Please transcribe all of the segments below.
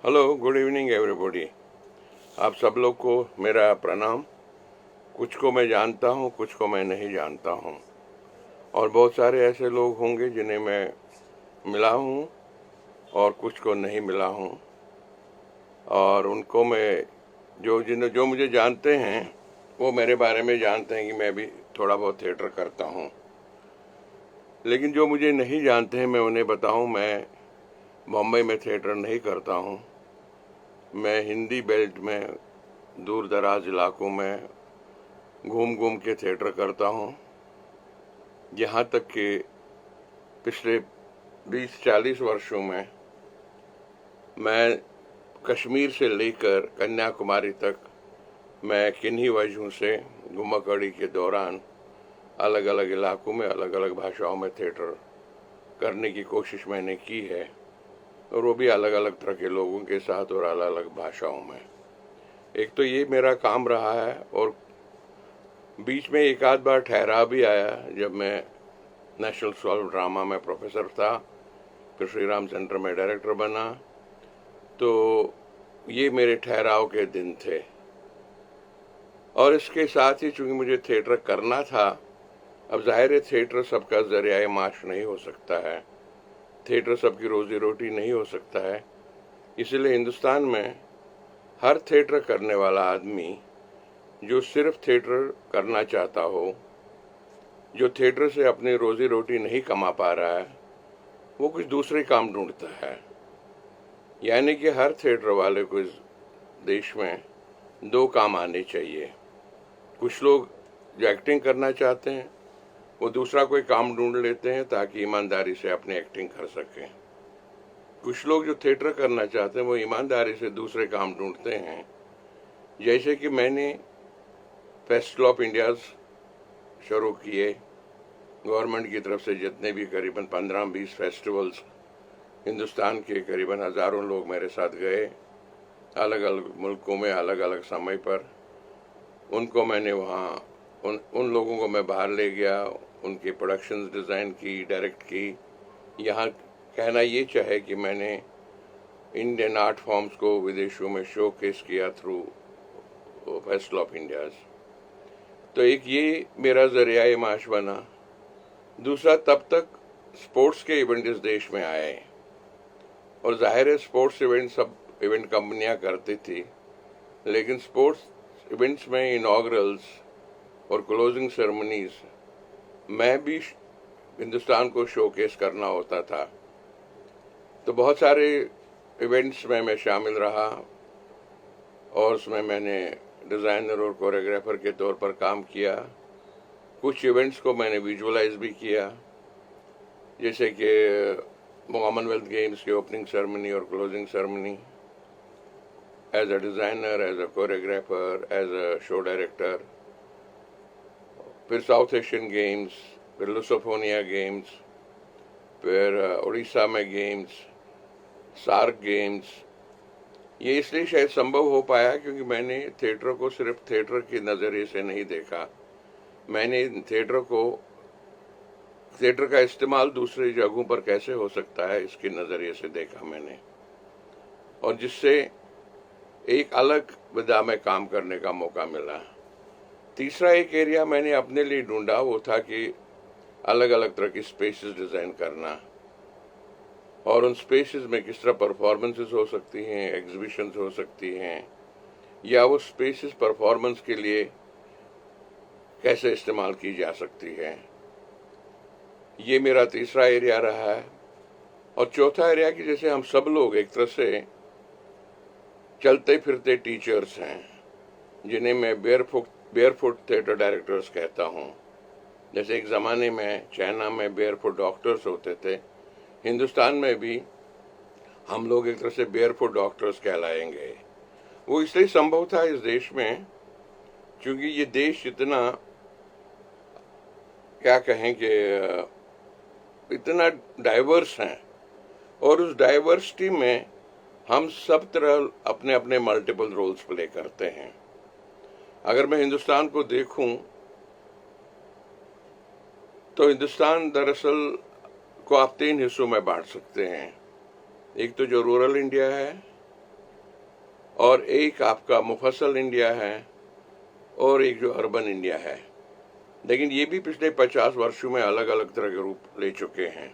Hello, good evening everybody. आप सब लोग को मेरा प्रणाम। कुछ को मैं जानता हूँ, कुछ को मैं नहीं जानता हूँ, और बहुत सारे ऐसे लोग होंगे जिन्हें मैं मिला हूँ और कुछ को नहीं मिला हूँ। और उनको मैं जो मुझे जानते हैं वो मेरे बारे में जानते हैं कि मैं भी थोड़ा बहुत थिएटर करता हूँ। लेकिन जो मुझे नहीं जानते हैं, मैं उन्हें बताऊँ, मैं बॉम्बे में थिएटर नहीं करता हूँ। मैं हिंदी बेल्ट में दूर दराज इलाकों में घूम घूम के थिएटर करता हूँ। यहाँ तक कि पिछले 20-40 वर्षों में मैं कश्मीर से लेकर कन्याकुमारी तक मैं किन्हीं वजहों से घुमाकड़ी के दौरान अलग अलग इलाकों में अलग अलग भाषाओं में थिएटर करने की कोशिश मैंने की है, और वो भी अलग अलग तरह के लोगों के साथ और अलग अलग भाषाओं में। एक तो ये मेरा काम रहा है, और बीच में एक आध बार ठहराव भी आया जब मैं नेशनल स्कूल ऑफ ड्रामा में प्रोफेसर था, फिर श्री राम सेंटर में डायरेक्टर बना। तो ये मेरे ठहराव के दिन थे, और इसके साथ ही चूंकि मुझे थिएटर करना था, अब जाहिर है थिएटर सबका जरिया माश नहीं हो सकता है, थिएटर सबकी रोजी रोटी नहीं हो सकता है। इसलिए हिंदुस्तान में हर थिएटर करने वाला आदमी जो सिर्फ थिएटर करना चाहता हो, जो थिएटर से अपनी रोजी रोटी नहीं कमा पा रहा है, वो कुछ दूसरे काम ढूंढता है। यानी कि हर थिएटर वाले को इस देश में दो काम आने चाहिए। कुछ लोग जो एक्टिंग करना चाहते हैं वो दूसरा कोई काम ढूंढ लेते हैं ताकि ईमानदारी से अपनी एक्टिंग कर सकें। कुछ लोग जो थिएटर करना चाहते हैं वो ईमानदारी से दूसरे काम ढूंढते हैं। जैसे कि मैंने फेस्टिवल ऑफ इंडियाज शुरू किए, गवर्नमेंट की तरफ से जितने भी करीबन 15-20 फेस्टिवल्स हिंदुस्तान के करीबन हजारों लोग मेरे साथ गए, अलग अलग मुल्कों में अलग अलग समय पर। उनको मैंने वहाँ उन लोगों को मैं बाहर ले गया, उनकी प्रोडक्शंस डिज़ाइन की, डायरेक्ट की। यहाँ कहना ये चाहे कि मैंने इंडियन आर्ट फॉर्म्स को विदेशों में शोकेस किया थ्रू फेस्टिवल ऑफ इंडियाज। तो एक ये मेरा जरिया माश बना। दूसरा, तब तक स्पोर्ट्स के इवेंट इस देश में आए, और जाहिर है स्पोर्ट्स इवेंट सब इवेंट कंपनियां करती थी, लेकिन स्पोर्ट्स इवेंट्स में इनॉग्रल्स और क्लोजिंग सेरेमनीज मैं भी हिंदुस्तान को शोकेस करना होता था। तो बहुत सारे इवेंट्स में मैं शामिल रहा, और उसमें मैंने डिज़ाइनर और कोरियोग्राफर के तौर पर काम किया। कुछ इवेंट्स को मैंने विजुअलाइज भी किया, जैसे कि कॉमनवेल्थ गेम्स की ओपनिंग सेरेमनी और closing ceremony, as a designer, as a choreographer, as a show director. फिर साउथ एशियन गेम्स, फिर लुसोफोनिया गेम्स, फिर उड़ीसा में गेम्स, सार्क गेम्स। ये इसलिए शायद संभव हो पाया क्योंकि मैंने थिएटर को सिर्फ थिएटर के नज़रिए से नहीं देखा। मैंने थिएटर का इस्तेमाल दूसरी जगहों पर कैसे हो सकता है इसके नज़रिए से देखा मैंने, और जिससे एक अलग विधा में काम करने का मौका मिला। तीसरा एक एरिया मैंने अपने लिए ढूंढा, वो था कि अलग अलग तरह की स्पेसेस डिज़ाइन करना, और उन स्पेसेस में किस तरह परफॉर्मेंसेस हो सकती हैं, एग्जीबिशंस हो सकती हैं, या वो स्पेसेस परफॉर्मेंस के लिए कैसे इस्तेमाल की जा सकती है। ये मेरा तीसरा एरिया रहा है। और चौथा एरिया कि जैसे हम सब लोग एक तरह से चलते फिरते टीचर्स हैं, जिन्हें मैं बेयरफुट थिएटर डायरेक्टर्स कहता हूँ। जैसे एक ज़माने में चाइना में बेयरफुट डॉक्टर्स होते थे, हिंदुस्तान में भी हम लोग एक तरह से बेयरफुट डॉक्टर्स कहलाएंगे। वो इसलिए संभव था इस देश में क्योंकि ये देश इतना, क्या कहें कि इतना डाइवर्स हैं, और उस डाइवर्सिटी में हम सब तरह अपने अपने मल्टीपल रोल्स प्ले करते हैं। अगर मैं हिंदुस्तान को देखूं तो हिंदुस्तान दरअसल को आप 3 हिस्सों में बांट सकते हैं। एक तो जो रूरल इंडिया है, और एक आपका मुफस्सल इंडिया है और एक जो अर्बन इंडिया है। लेकिन ये भी पिछले 50 वर्षों में अलग अलग तरह के रूप ले चुके हैं।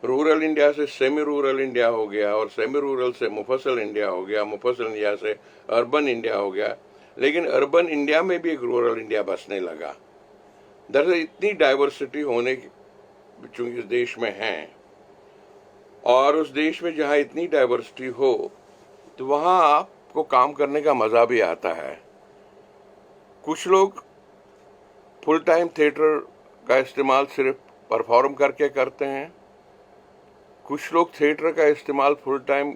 रूरल इंडिया से सेमी रूरल इंडिया हो गया और सेमी रूरल से मुफस्सल इंडिया हो गया, मुफस्सल इंडिया से अर्बन इंडिया हो गया। लेकिन अर्बन इंडिया में भी एक रूरल इंडिया बसने लगा। दरअसल इतनी डाइवर्सिटी होने चूंकि इस देश में है, और उस देश में जहाँ इतनी डाइवर्सिटी हो तो वहाँ आपको काम करने का मज़ा भी आता है। कुछ लोग फुल टाइम थिएटर का इस्तेमाल सिर्फ परफॉर्म करके करते हैं, कुछ लोग थिएटर का इस्तेमाल फुल टाइम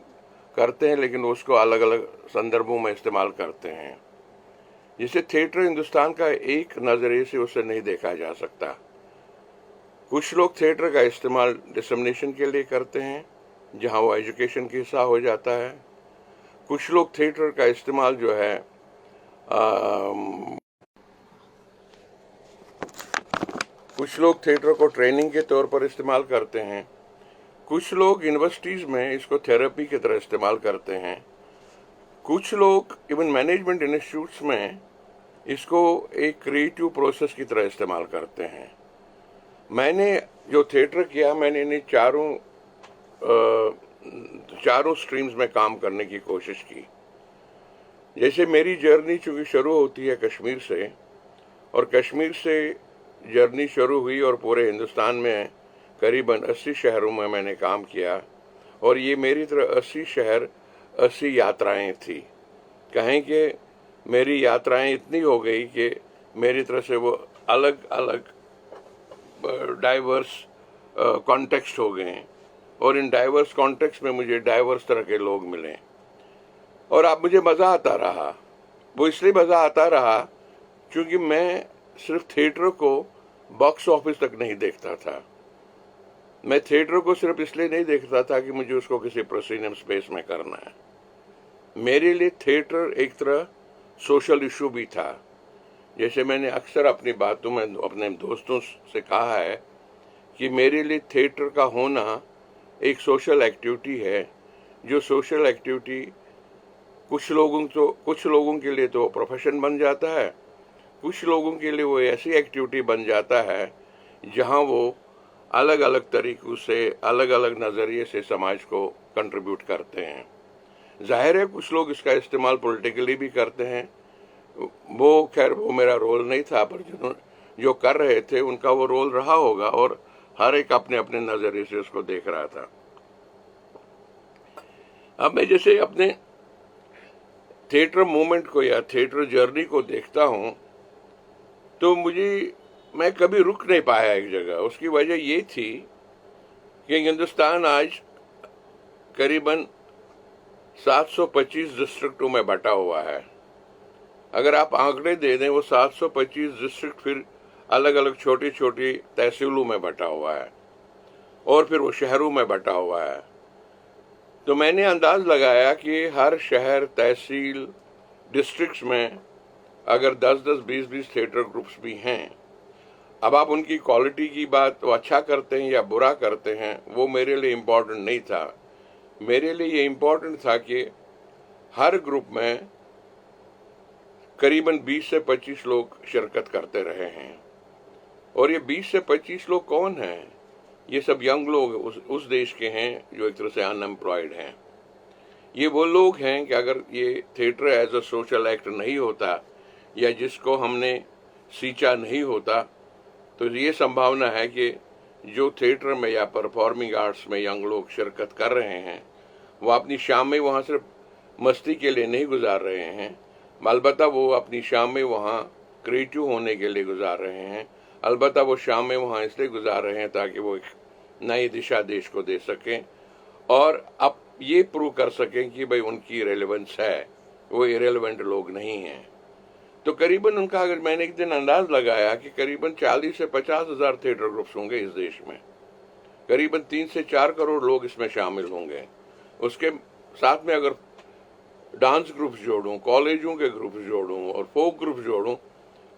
करते हैं लेकिन उसको अलग अलग संदर्भों में इस्तेमाल करते हैं। जिसे थिएटर हिंदुस्तान का एक नज़रिए से उसे नहीं देखा जा सकता। कुछ लोग थिएटर का इस्तेमाल डिसमिनेशन के लिए करते हैं जहां वो एजुकेशन का हिस्सा हो जाता है। कुछ लोग थिएटर का इस्तेमाल जो है कुछ लोग थिएटर को ट्रेनिंग के तौर पर इस्तेमाल करते हैं। कुछ लोग यूनिवर्सिटीज़ में इसको थेरेपी की तरह इस्तेमाल करते हैं। कुछ लोग इवन मैनेजमेंट इंस्टीट्यूट्स में इसको एक क्रिएटिव प्रोसेस की तरह इस्तेमाल करते हैं। मैंने जो थिएटर किया, मैंने इन चारों स्ट्रीम्स में काम करने की कोशिश की। जैसे मेरी जर्नी चूँकि शुरू होती है कश्मीर से, और कश्मीर से जर्नी शुरू हुई और पूरे हिंदुस्तान में करीबन 80 शहरों में मैंने काम किया। और ये मेरी तरह 80 शहर 80 यात्राएं थी। कहें कि मेरी यात्राएं इतनी हो गई कि मेरी तरह से वो अलग अलग डाइवर्स कॉन्टेक्स्ट हो गए, और इन डाइवर्स कॉन्टेक्स्ट में मुझे डाइवर्स तरह के लोग मिले और अब मुझे मज़ा आता रहा। वो इसलिए मज़ा आता रहा क्योंकि मैं सिर्फ थिएटर को बॉक्स ऑफिस तक नहीं देखता था। मैं थिएटर को सिर्फ इसलिए नहीं देखता था कि मुझे उसको किसी प्रोसीनियम स्पेस में करना है। मेरे लिए थिएटर एक तरह सोशल इशू भी था। जैसे मैंने अक्सर अपनी बातों में अपने दोस्तों से कहा है कि मेरे लिए थिएटर का होना एक सोशल एक्टिविटी है, जो सोशल एक्टिविटी कुछ लोगों के लिए तो प्रोफेशन बन जाता है, कुछ लोगों के लिए वो ऐसी एक्टिविटी बन जाता है जहां वो अलग अलग तरीकों से, अलग अलग नज़रिए से समाज को कंट्रीब्यूट करते हैं। जाहिर है कुछ लोग इसका इस्तेमाल पॉलिटिकली भी करते हैं। वो खैर वो मेरा रोल नहीं था, पर जो कर रहे थे उनका वो रोल रहा होगा, और हर एक अपने अपने नज़रिए से उसको देख रहा था। अब मैं जैसे अपने थिएटर मूवमेंट को या थिएटर जर्नी को देखता हूं तो मैं कभी रुक नहीं पाया एक जगह। उसकी वजह ये थी कि हिंदुस्तान आज करीबन 725 डिस्ट्रिक्टों में बटा हुआ है। अगर आप आंकड़े दे दें, वो 725 डिस्ट्रिक्ट फिर अलग अलग छोटी छोटी तहसीलों में बटा हुआ है और फिर वो शहरों में बटा हुआ है। तो मैंने अंदाज लगाया कि हर शहर, तहसील, डिस्ट्रिक्ट्स में अगर 10-10, 20-20 थिएटर ग्रुप्स भी हैं, अब आप उनकी क्वालिटी की बात वो अच्छा करते हैं या बुरा करते हैं, वो मेरे लिए इम्पोर्टेंट नहीं था। मेरे लिए ये इम्पोर्टेंट था कि हर ग्रुप में करीबन 20 से 25 लोग शिरकत करते रहे हैं। और ये 20 से 25 लोग कौन हैं? ये सब यंग लोग उस देश के हैं जो एक तरह से अनएम्प्लॉयड हैं। ये वो लोग हैं कि अगर ये theatre as a social act नहीं होता या जिसको हमने सींचा नहीं होता, तो ये संभावना है कि जो थिएटर में या परफॉर्मिंग आर्ट्स में यंग लोग शिरकत कर रहे हैं, वो अपनी शाम में वहाँ सिर्फ मस्ती के लिए नहीं गुजार रहे हैं, अलबत्ता वो अपनी शाम में वहाँ क्रिएटिव होने के लिए गुजार रहे हैं। अलबत्ता वो शाम में वहाँ इसलिए गुजार रहे हैं ताकि वो एक नई दिशा देश को दे सकें और अब ये प्रूव कर सकें कि भाई उनकी रेलेवेंस है, वो इरेलेवेंट लोग नहीं हैं। तो करीबन उनका, अगर मैंने एक दिन अंदाज लगाया कि करीबन 40 से 50 हजार थिएटर ग्रुप्स होंगे इस देश में, करीबन 3 से 4 करोड़ लोग इसमें शामिल होंगे। उसके साथ में अगर डांस ग्रुप्स जोड़ूं, कॉलेजों के ग्रुप्स जोड़ूं और फोक ग्रुप जोड़ूं,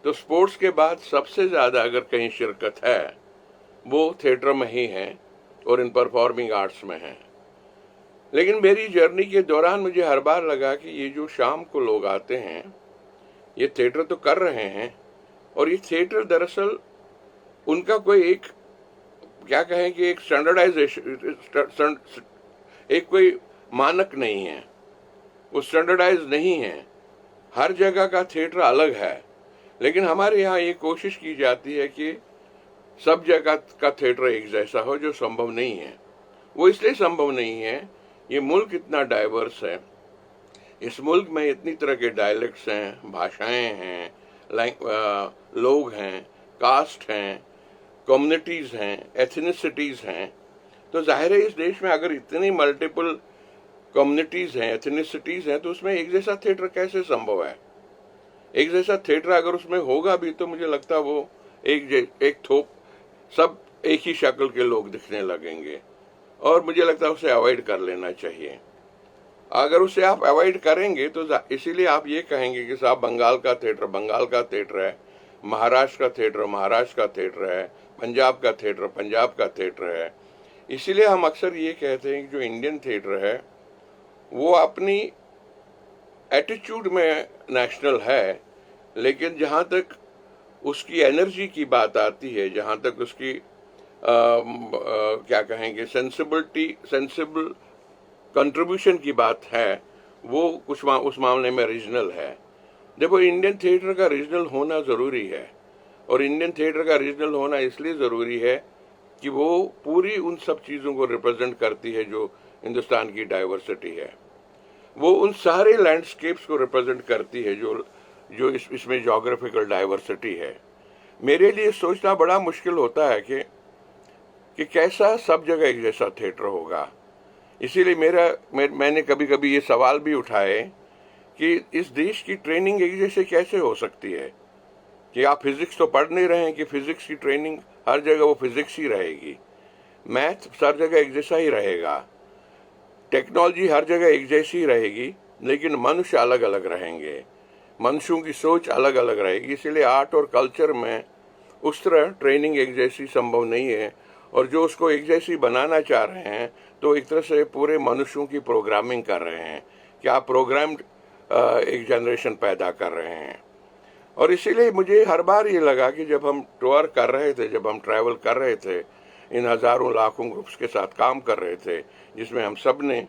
तो स्पोर्ट्स के बाद सबसे ज़्यादा अगर कहीं शिरकत है वो थिएटर में ही है और इन परफॉर्मिंग आर्ट्स में है। लेकिन मेरी जर्नी के दौरान मुझे हर बार लगा कि ये जो शाम को लोग आते हैं, ये थिएटर तो कर रहे हैं, और ये थिएटर दरअसल उनका कोई एक, क्या कहें कि एक स्टैंडर्डाइजेशन, एक कोई मानक नहीं है, वो स्टैंडर्डाइज नहीं है। हर जगह का थिएटर अलग है, लेकिन हमारे यहाँ ये कोशिश की जाती है कि सब जगह का थिएटर एक जैसा हो, जो संभव नहीं है। वो इसलिए संभव नहीं है, ये मुल्क इतना डाइवर्स है, इस मुल्क में इतनी तरह के डायलेक्ट्स हैं, भाषाएं हैं, लोग हैं, कास्ट हैं, कम्युनिटीज हैं, एथनिसिटीज हैं। तो जाहिर है इस देश में अगर इतनी मल्टीपल कम्युनिटीज हैं, एथनिसिटीज हैं, तो उसमें एक जैसा थिएटर कैसे संभव है? एक जैसा थिएटर अगर उसमें होगा भी तो मुझे लगता है वो एक थोप सब एक ही शक्ल के लोग दिखने लगेंगे, और मुझे लगता है उसे अवॉइड कर लेना चाहिए। अगर उसे आप अवॉइड करेंगे तो इसीलिए आप ये कहेंगे कि साहब बंगाल का थिएटर बंगाल का थिएटर है, महाराष्ट्र का थिएटर महाराष्ट्र का थिएटर है, पंजाब का थिएटर पंजाब का थिएटर है। इसीलिए हम अक्सर ये कहते हैं कि जो इंडियन थिएटर है वो अपनी एटीट्यूड में नेशनल है, लेकिन जहाँ तक उसकी एनर्जी की बात आती है, जहाँ तक उसकी क्या कहेंगे सेंसिबल कंट्रीब्यूशन की बात है, वो उस मामले में रीजनल है। देखो, इंडियन थिएटर का रीजनल होना ज़रूरी है, और इंडियन थिएटर का रीजनल होना इसलिए ज़रूरी है कि वो पूरी उन सब चीज़ों को रिप्रेजेंट करती है जो हिंदुस्तान की डाइवर्सिटी है। वो उन सारे लैंडस्केप्स को रिप्रेजेंट करती है जो इसमें जोग्राफिकल डाइवर्सिटी है। मेरे लिए सोचना बड़ा मुश्किल होता है कि कैसा सब जगह एक जैसा थिएटर होगा। इसीलिए मैंने कभी कभी ये सवाल भी उठाए कि इस देश की ट्रेनिंग एक जैसे कैसे हो सकती है, कि आप फिजिक्स तो पढ़ नहीं रहे हैं कि फिजिक्स की ट्रेनिंग हर जगह वो फिजिक्स ही रहेगी, मैथ हर जगह एक जैसा ही रहेगा, टेक्नोलॉजी हर जगह एक जैसी ही रहेगी, लेकिन मनुष्य अलग अलग रहेंगे, मनुष्यों की सोच अलग अलग रहेगी। इसीलिए आर्ट और कल्चर में उस तरह ट्रेनिंग एक जैसी संभव नहीं है, और जो उसको एक जैसी बनाना चाह रहे हैं तो एक तरह से पूरे मनुष्यों की प्रोग्रामिंग कर रहे हैं कि आप प्रोग्राम्ड एक जनरेशन पैदा कर रहे हैं। और इसीलिए मुझे हर बार ये लगा कि जब हम टूर कर रहे थे, जब हम ट्रैवल कर रहे थे, इन हज़ारों लाखों ग्रुप्स के साथ काम कर रहे थे, जिसमें हम सब ने,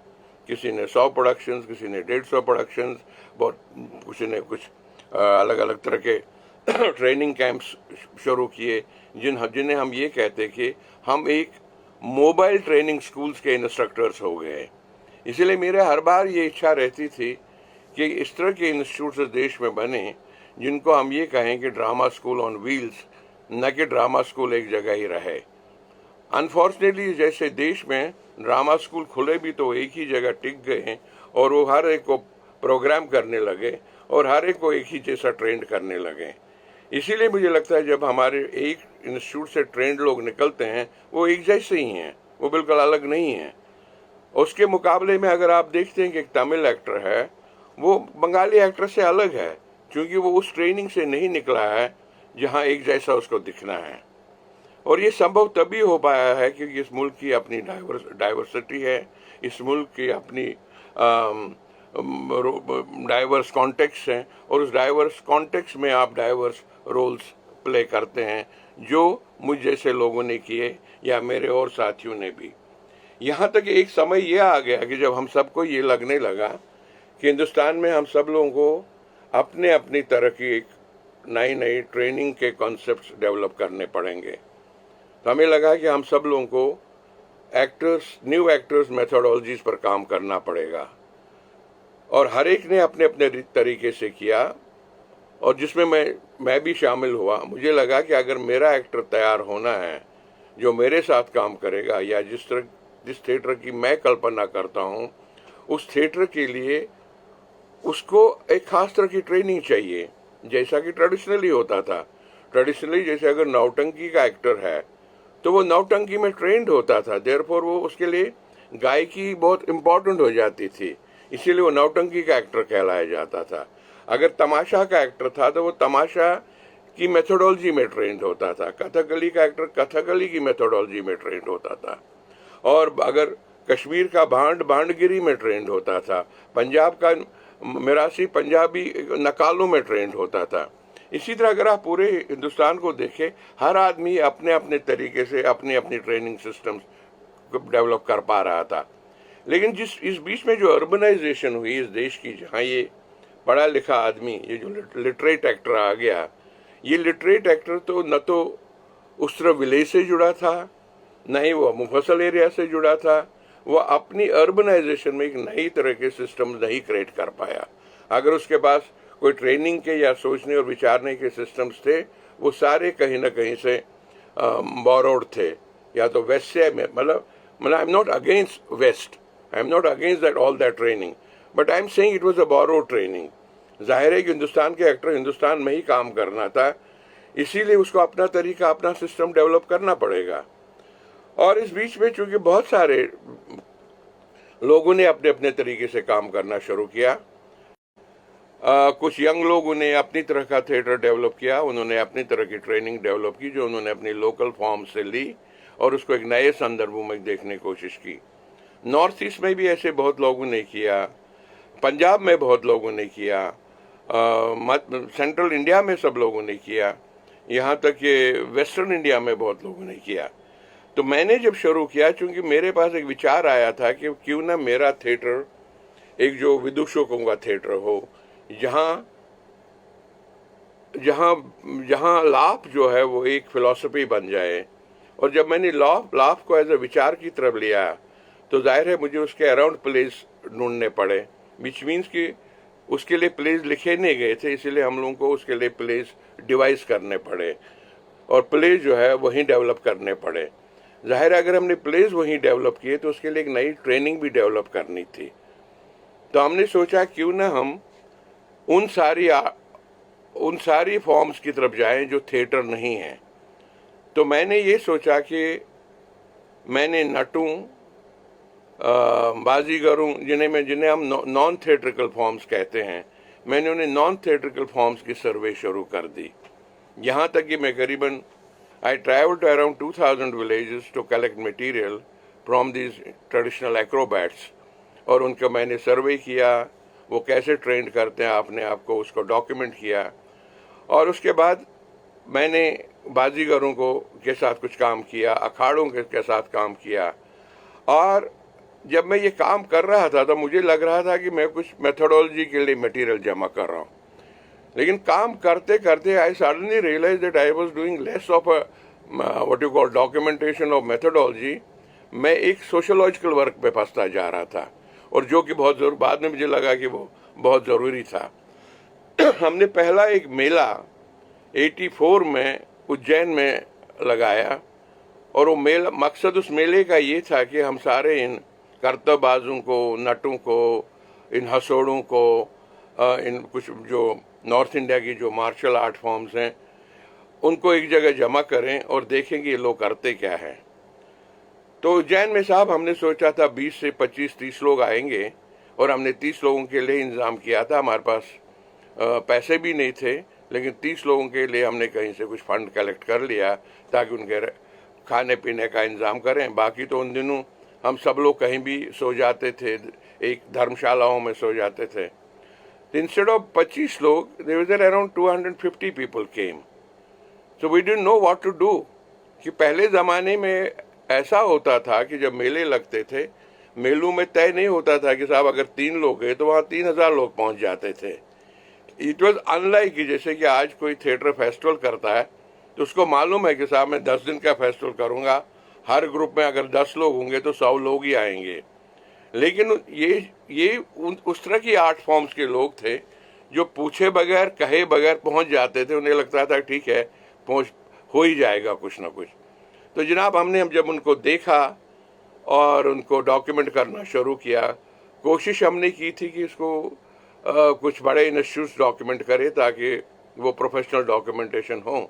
किसी ने 100 प्रोडक्शंस, किसी ने 150 प्रोडक्शंस, बहुत किसी ने कुछ अलग अलग तरह के ट्रेनिंग कैंप्स शुरू किए, जिन्हें हम ये कहते कि हम एक मोबाइल ट्रेनिंग स्कूल्स के इंस्ट्रक्टर्स हो गए। इसलिए मेरे हर बार ये इच्छा रहती थी कि इस तरह के इंस्टीट्यूट्स देश में बने जिनको हम ये कहें कि ड्रामा स्कूल ऑन व्हील्स, न कि ड्रामा स्कूल एक जगह ही रहे। अनफॉर्चुनेटली जैसे देश में ड्रामा स्कूल खुले भी तो एक ही जगह टिक गए, और वो हर एक को प्रोग्राम करने लगे और हर एक को एक ही जैसा ट्रेंड करने लगे। इसीलिए मुझे लगता है जब हमारे एक इंस्टीट्यूट से ट्रेंड लोग निकलते हैं वो एक जैसे ही हैं, वो बिल्कुल अलग नहीं हैं। उसके मुकाबले में अगर आप देखते हैं कि एक तमिल एक्टर है, वो बंगाली एक्टर से अलग है, क्योंकि वो उस ट्रेनिंग से नहीं निकला है जहाँ एक जैसा उसको दिखना है। और ये संभव तभी हो पाया है क्योंकि इस मुल्क की अपनी डाइवर्सिटी है, इस मुल्क की अपनी डाइवर्स कॉन्टेक्स्ट हैं, और उस डाइवर्स कॉन्टेक्स्ट में आप डाइवर्स रोल्स प्ले करते हैं, जो मुझ जैसे लोगों ने किए या मेरे और साथियों ने भी। यहाँ तक एक समय यह आ गया कि जब हम सबको ये लगने लगा कि हिंदुस्तान में हम सब लोगों को अपने अपनी तरह की एक नई नई ट्रेनिंग के कॉन्सेप्ट्स डेवलप करने पड़ेंगे। तो हमें लगा कि हम सब लोगों को न्यू एक्टर्स मेथोडोलॉजीज पर काम करना पड़ेगा, और हर एक ने अपने अपने तरीके से किया, और जिसमें मैं भी शामिल हुआ। मुझे लगा कि अगर मेरा एक्टर तैयार होना है जो मेरे साथ काम करेगा, या जिस थिएटर की मैं कल्पना करता हूँ, उस थिएटर के लिए उसको एक खास तरह की ट्रेनिंग चाहिए, जैसा कि ट्रेडिशनली होता था। ट्रेडिशनली जैसे अगर नौटंकी का एक्टर है तो वो नौटंकी में ट्रेंड होता था, देयरफॉर वो उसके लिए गायकी बहुत इम्पोर्टेंट हो जाती थी, इसीलिए वो नौटंकी का एक्टर कहलाया जाता था। अगर तमाशा का एक्टर था तो वो तमाशा की मेथोडोलॉजी में ट्रेंड होता था, कथकली का एक्टर कथकली की मेथोडोलॉजी में ट्रेंड होता था, और अगर कश्मीर का भांडगिरी में ट्रेंड होता था, पंजाब का मिरासी पंजाबी नकालों में ट्रेंड होता था। इसी तरह अगर आप पूरे हिंदुस्तान को देखें, हर आदमी अपने अपने तरीके से अपनी अपनी ट्रेनिंग सिस्टम्स डेवलप कर पा रहा था। लेकिन इस बीच में जो अर्बनाइजेशन हुई इस देश की, जहाँ ये पढ़ा लिखा आदमी, ये जो लिटरेट एक्टर आ गया, ये लिटरेट एक्टर तो न तो उस तरह विलेज से जुड़ा था, न ही वो मुफस्सल एरिया से जुड़ा था, वो अपनी अर्बनाइजेशन में एक नई तरह के सिस्टम नहीं क्रिएट कर पाया। अगर उसके पास कोई ट्रेनिंग के या सोचने और विचारने के सिस्टम्स थे, वो सारे कहीं ना कहीं से बोरोड थे, या तो वेस्ट से, मतलब I am not against West, I am not against that all that training, but I am saying it was a borrowed training. जाहिर है कि हिंदुस्तान के एक्टर हिंदुस्तान में ही काम करना था, इसीलिए उसको अपना तरीका, अपना सिस्टम डेवलप करना पड़ेगा। और इस बीच में चूंकि बहुत सारे लोगों ने अपने अपने तरीके से काम करना शुरू किया, कुछ यंग लोगों ने अपनी तरह का थिएटर डेवलप किया, उन्होंने अपनी तरह की ट्रेनिंग डेवलप की जो उन्होंने अपनी लोकल फॉर्म से ली और उसको एक नए संदर्भों में देखने की कोशिश की। नॉर्थ ईस्ट में भी ऐसे बहुत लोगों ने किया, पंजाब में बहुत लोगों ने किया, सेंट्रल इंडिया में सब लोगों ने किया, यहाँ तक कि वेस्टर्न इंडिया में बहुत लोगों ने किया। तो मैंने जब शुरू किया, चूंकि मेरे पास एक विचार आया था कि क्यों ना मेरा थिएटर एक जो विदूषकों का थिएटर हो, जहाँ जहाँ जहाँ लाफ जो है वो एक फिलॉसफी बन जाए। और जब मैंने लाफ को एज ए विचार की तरफ लिया, तो जाहिर है मुझे उसके अराउंड प्लेस ढूंढने पड़े, विच मीन्स कि उसके लिए प्लेस लिखे नहीं गए थे, इसीलिए हम लोगों को उसके लिए प्लेस डिवाइस करने पड़े और प्लेस जो है वहीं डेवलप करने पड़े। जाहिर है अगर हमने प्लेस वहीं डेवलप किए तो उसके लिए एक नई ट्रेनिंग भी डेवलप करनी थी। तो हमने सोचा क्यों ना हम उन सारी फॉर्म्स की तरफ जाएं जो थिएटर नहीं है। तो मैंने ये सोचा कि मैंने नटों, बाजीगरों, जिन्हें हम नॉन थिएट्रिकल फॉर्म्स कहते हैं, मैंने उन्हें नॉन थिएट्रिकल फॉर्म्स की सर्वे शुरू कर दी। यहाँ तक कि मैं करीबन I traveled to around 2000 villages to collect material from these traditional acrobats, और उनका मैंने सर्वे किया, वो कैसे ट्रेंड करते हैं अपने आप को, उसको डॉक्यूमेंट किया। और उसके बाद मैंने बाजीगरों के साथ कुछ काम किया, अखाड़ों के साथ काम किया। और जब मैं ये काम कर रहा था तो मुझे लग रहा था कि मैं कुछ मेथोडोलॉजी के लिए मटेरियल जमा कर रहा हूँ, लेकिन काम करते करते I suddenly realize that I was doing less of what you call documentation of methodology. मैं एक सोशोलॉजिकल वर्क पे फंसता जा रहा था, और जो कि बहुत जरूर, बाद में मुझे लगा कि वो बहुत ज़रूरी था। हमने पहला एक मेला 84 में उज्जैन में लगाया, और वो मेला, मकसद उस मेले का ये था कि हम सारे इन करतबाजों को, नटों को, इन हसोड़ों को, इन कुछ जो नॉर्थ इंडिया की जो मार्शल आर्ट फॉर्म्स हैं, उनको एक जगह जमा करें और देखें कि ये लोग करते क्या है। तो उज्जैन में साहब हमने सोचा था 20 से 25-30 लोग आएंगे, और हमने 30 लोगों के लिए इंतज़ाम किया था। हमारे पास पैसे भी नहीं थे, लेकिन 30 लोगों के लिए हमने कहीं से कुछ फंड कलेक्ट कर लिया ताकि उनके खाने पीने का इंतज़ाम करें। बाकी तो उन दिनों हम सब लोग कहीं भी सो जाते थे, एक धर्मशालाओं में सो जाते थे। Instead of 25 लोग, there were around 250 people came. So we didn't know what to do. कि पहले ज़माने में ऐसा होता था कि जब मेले लगते थे, मेलों में तय नहीं होता था कि साहब अगर 3 लोग हैं तो वहाँ 3000 लोग पहुँच जाते थे। इट वॉज अनलाइक कि जैसे कि आज कोई थिएटर फेस्टिवल करता है तो उसको मालूम है कि साहब मैं 10 दिन का फेस्टिवल करूँगा, हर ग्रुप में अगर 10 लोग होंगे तो 100 लोग ही आएंगे। लेकिन ये उस तरह की आर्ट फॉर्म्स के लोग थे जो पूछे बगैर, कहे बगैर पहुंच जाते थे। उन्हें लगता था ठीक है, पहुंच हो ही जाएगा कुछ ना कुछ। तो जनाब हमने जब उनको देखा और उनको डॉक्यूमेंट करना शुरू किया, कोशिश हमने की थी कि इसको कुछ बड़े इंस्टीट्यूट्स डॉक्यूमेंट करें ताकि वो प्रोफेशनल डॉक्यूमेंटेशन हो।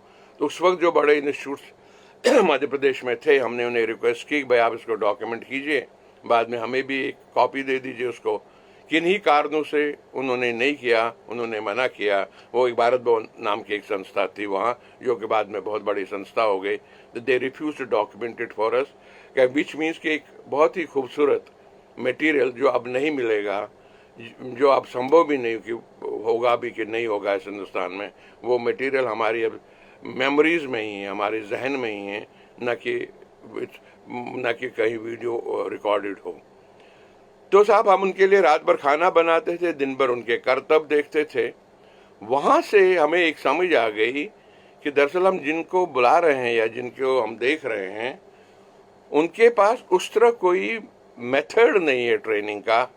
तो उस वक्त जो बड़े इंस्टीट्यूट्स मध्य प्रदेश में थे, हमने उन्हें रिक्वेस्ट की भाई आप इसको डॉक्यूमेंट कीजिए, बाद में हमें भी एक कॉपी दे दीजिए उसको। किन्हीं कारणों से उन्होंने नहीं किया, उन्होंने मना किया। वो एक भारत भवन नाम की एक संस्था थी वहाँ, जो कि बाद में बहुत बड़ी संस्था हो गई। They refuse to document it for us. Which means कि एक बहुत ही खूबसूरत मटेरियल जो अब नहीं मिलेगा, जो अब संभव भी नहीं कि होगा भी कि नहीं होगा इस हिंदुस्तान में। वो मटेरियल हमारी अब मेमोरीज में ही है, हमारे जहन में ही है, न कि कहीं वीडियो रिकॉर्डेड हो। तो साहब हम उनके लिए रात भर खाना बनाते थे, दिन भर उनके करतब देखते थे। वहाँ से हमें एक समझ आ गई कि दरअसल हम जिनको बुला रहे हैं या जिनको हम देख रहे हैं, उनके पास उस तरह कोई मेथड नहीं है ट्रेनिंग का,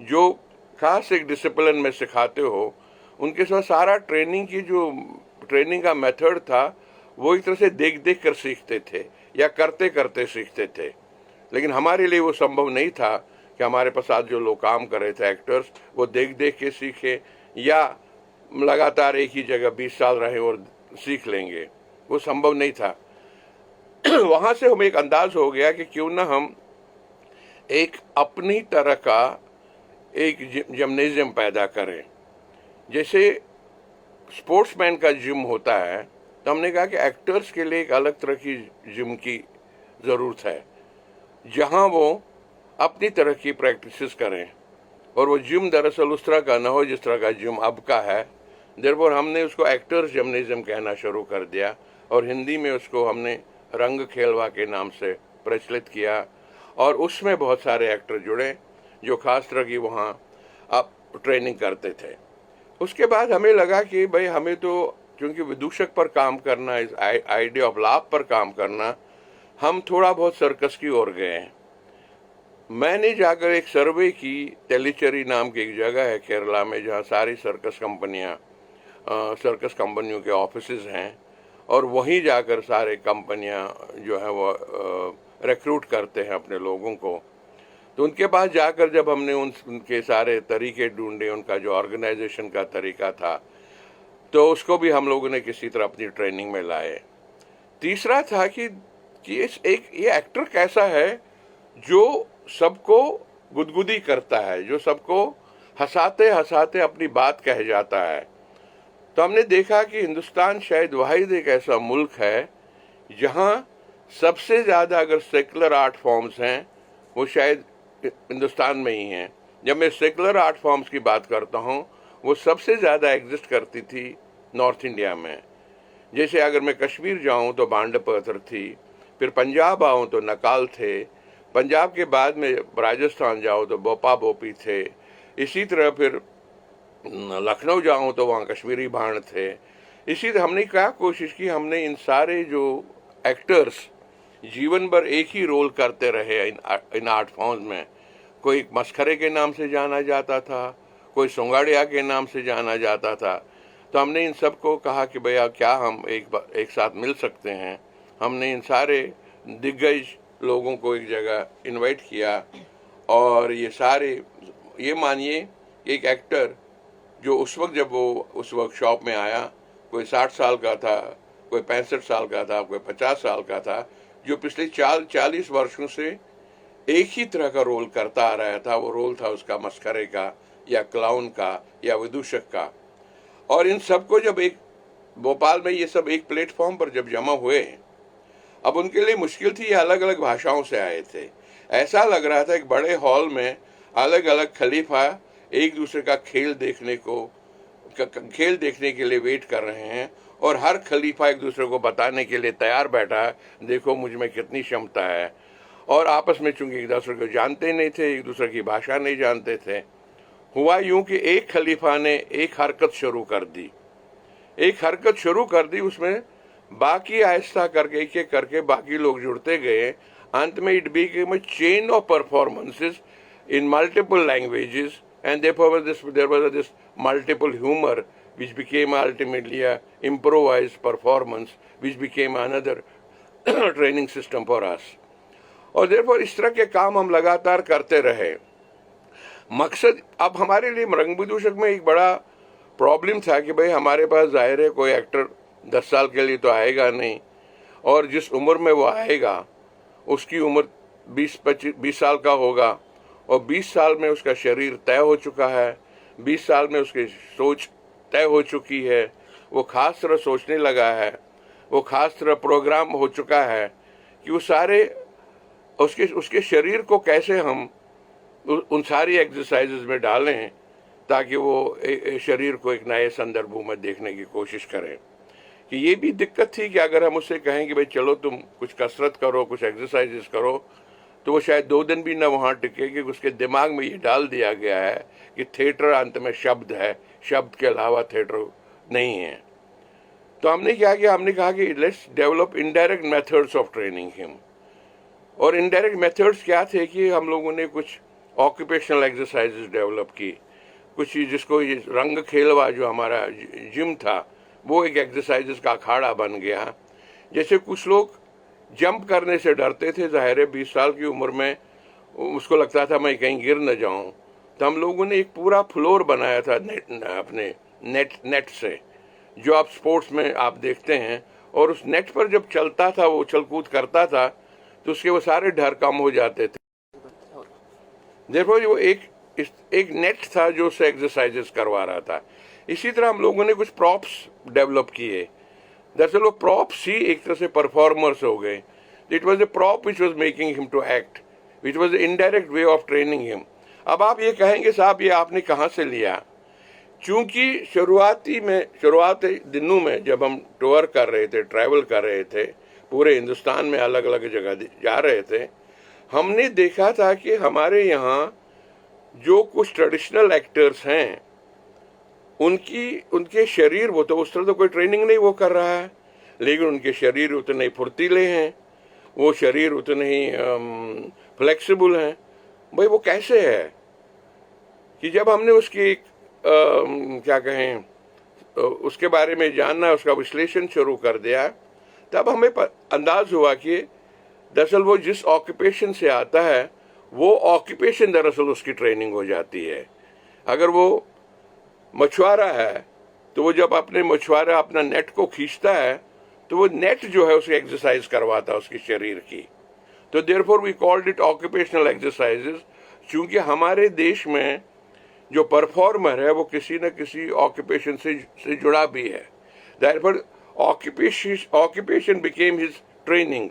जो खास एक डिसिप्लिन में सिखाते हो। उनके साथ सारा ट्रेनिंग का मेथड था, वो एक तरह से देख देख कर सीखते थे या करते करते सीखते थे। लेकिन हमारे लिए वो संभव नहीं था कि हमारे पास आज जो लोग काम कर रहे थे एक्टर्स, वो देख देख के सीखे या लगातार एक ही जगह 20 साल रहे और सीख लेंगे, वो संभव नहीं था। वहां से हमें एक अंदाज हो गया कि क्यों ना हम एक अपनी तरह का एक जिम्नेजियम पैदा करें। जैसे स्पोर्ट्समैन का जिम होता है, तो हमने कहा कि एक्टर्स के लिए एक अलग तरह की जिम की ज़रूरत है, जहां वो अपनी तरह की प्रैक्टिसेस करें, और वो जिम दरअसल उस तरह का ना हो जिस तरह का जिम अब का है। देयरफॉर हमने उसको एक्टर्स जिम्नेजियम कहना शुरू कर दिया, और हिंदी में उसको हमने रंग खेलवा के नाम से प्रचलित किया। और उसमें बहुत सारे एक्टर जुड़े जो खास तरह की वहाँ अब ट्रेनिंग करते थे। उसके बाद हमें लगा कि भाई हमें तो क्योंकि विदूषक पर काम करना, इस आइडिया ऑफ लाभ पर काम करना, हम थोड़ा बहुत सर्कस की ओर गए हैं। मैंने जाकर एक सर्वे की, तेलीचेरी नाम की एक जगह है केरला में, जहाँ सारी सर्कस कंपनियों के ऑफिसेज हैं, और वहीं जाकर सारे कंपनियां जो है वो रिक्रूट करते हैं अपने लोगों को। तो उनके पास जाकर जब हमने उनके सारे तरीके ढूंढे, उनका जो ऑर्गेनाइजेशन का तरीका था, तो उसको भी हम लोगों ने किसी तरह अपनी ट्रेनिंग में लाए। तीसरा था कि ये एक्टर कैसा है जो सबको गुदगुदी करता है, जो सबको हंसाते हंसाते अपनी बात कह जाता है। तो हमने देखा कि हिंदुस्तान शायद वाहिद एक ऐसा मुल्क है जहां सबसे ज़्यादा अगर सेकुलर आर्ट फॉर्म्स हैं, वो शायद हिंदुस्तान में ही हैं। जब मैं सेकुलर आर्ट फॉर्म्स की बात करता हूँ, वो सबसे ज़्यादा एग्जिस्ट करती थी नॉर्थ इंडिया में। जैसे अगर मैं कश्मीर जाऊँ तो बांड पत्थर थी, फिर पंजाब आऊँ तो नकाल थे, पंजाब के बाद में राजस्थान जाओ तो बोपा बोपी थे, इसी तरह फिर लखनऊ जाऊँ तो वहाँ कश्मीरी भाण थे। इसी तरह हमने क्या कोशिश की, हमने इन सारे जो एक्टर्स जीवन भर एक ही रोल करते रहे इन आर्ट फॉर्म्स में। कोई मस्खरे के नाम से जाना जाता था, कोई सोंगाड़िया के नाम से जाना जाता था। तो हमने इन सबको कहा कि भैया क्या हम एक साथ मिल सकते हैं। हमने इन सारे दिग्गज लोगों को एक जगह इनवाइट किया, और ये सारे, ये मानिए एक एक्टर जो उस वक्त जब वो उस वर्कशॉप में आया, कोई 60 साल का था, कोई 65 साल का था, कोई 50 साल का था, जो पिछले 40 वर्षों से एक ही तरह का रोल करता आ रहा था। वो रोल था उसका मस्खरे का या क्लाउन का या विदूषक का। और इन सबको जब एक भोपाल में ये सब एक प्लेटफॉर्म पर जब जमा हुए, अब उनके लिए मुश्किल थी, ये अलग अलग भाषाओं से आए थे। ऐसा लग रहा था एक बड़े हॉल में अलग अलग खलीफा एक दूसरे का खेल देखने के लिए वेट कर रहे हैं, और हर खलीफा एक दूसरे को बताने के लिए तैयार बैठा है, देखो मुझ में कितनी क्षमता है। और आपस में चूंकि एक दूसरे को जानते नहीं थे, एक दूसरे की भाषा नहीं जानते थे, हुआ यूं कि एक खलीफा ने एक हरकत शुरू कर दी, उसमें बाकी आहिस्ता करके एक एक करके बाकी लोग जुड़ते गए। अंत में it became a chain of performances in multiple languages, and therefore there was this multiple humor which became ultimately a improvised performance which became another training system for us. और therefore इस तरह के काम हम लगातार करते रहे। मकसद, अब हमारे लिए रंग विदूषक में एक बड़ा प्रॉब्लम था कि भाई हमारे पास जाहिर है कोई एक्टर 10 साल के लिए तो आएगा नहीं, और जिस उम्र में वो आएगा उसकी उम्र 20 साल का होगा, और 20 साल में उसका शरीर तय हो चुका है, 20 साल में उसकी सोच तय हो चुकी है, वो खास तरह सोचने लगा है, वो खास तरह प्रोग्राम हो चुका है कि वो सारे उसके उसके शरीर को कैसे हम उन सारी एक्सरसाइजेज में डालें ताकि वो शरीर को एक नए संदर्भों में देखने की कोशिश करें। कि ये भी दिक्कत थी कि अगर हम उससे कहें कि भाई चलो तुम कुछ कसरत करो, कुछ एक्सरसाइजेस करो, तो वो शायद 2 दिन भी न वहाँ टिके, कि उसके दिमाग में ये डाल दिया गया है कि थिएटर अंत में शब्द है, शब्द के अलावा थिएटर नहीं है। तो हमने क्या किया, हमने कहा कि let's develop indirect methods of training him. और इनडायरेक्ट मेथड्स क्या थे कि हम लोगों ने कुछ ऑक्यूपेशनल एक्सरसाइजेस डेवलप की, कुछ जिसको ये रंग खेलवा जो हमारा जिम था वो एक एक्सरसाइजेस का अखाड़ा बन गया। जैसे कुछ लोग जंप करने से डरते थे, ज़ाहिर है 20 साल की उम्र में उसको लगता था मैं कहीं गिर न जाऊं, तो हम लोगों ने एक पूरा फ्लोर बनाया था अपने नेट से, जो आप स्पोर्ट्स में आप देखते हैं। और उस नेट पर जब चलता था, वो उछल कूद करता था, तो उसके वो सारे डर कम हो जाते थे। देखो वो एक नेट था जो उससे एक्सरसाइजेस करवा रहा था। इसी तरह हम लोगों ने कुछ प्रॉप्स डेवलप किए। दरअसल वो प्रॉप्स ही एक तरह से परफॉर्मर्स हो गए। It was a prop which was making him to act, which was a indirect way of training him. अब आप ये कहेंगे साहब ये आपने कहाँ से लिया? चूंकि शुरुआती दिनों में जब हम टूर कर रहे थे, ट्रैवल कर रहे थे, पूरे हिंदुस्तान में अलग अलग जगह जा रहे थे, हमने देखा था कि हमारे यहाँ जो कुछ ट्रेडिशनल एक्टर्स हैं उनके शरीर, वो तो उस तरह तो कोई ट्रेनिंग नहीं वो कर रहा है, लेकिन उनके शरीर उतने ही फुर्तीले हैं, वो शरीर उतने ही फ्लेक्सिबल हैं। भाई वो कैसे है? कि जब हमने उसकी क्या कहें उसके बारे में जानना, उसका विश्लेषण शुरू कर दिया, तब हमें अंदाज हुआ कि दरअसल वो जिस ऑक्यूपेशन से आता है वो ऑक्यूपेशन दरअसल उसकी ट्रेनिंग हो जाती है। अगर वो मछुआरा है तो वो जब अपना नेट को खींचता है तो वो नेट जो है उसे एक्सरसाइज करवाता है उसके शरीर की। तो therefore we called it occupational exercises. चूंकि हमारे देश में जो परफॉर्मर है वो किसी न किसी ऑक्यूपेशन से जुड़ा भी है, therefore occupation became his training,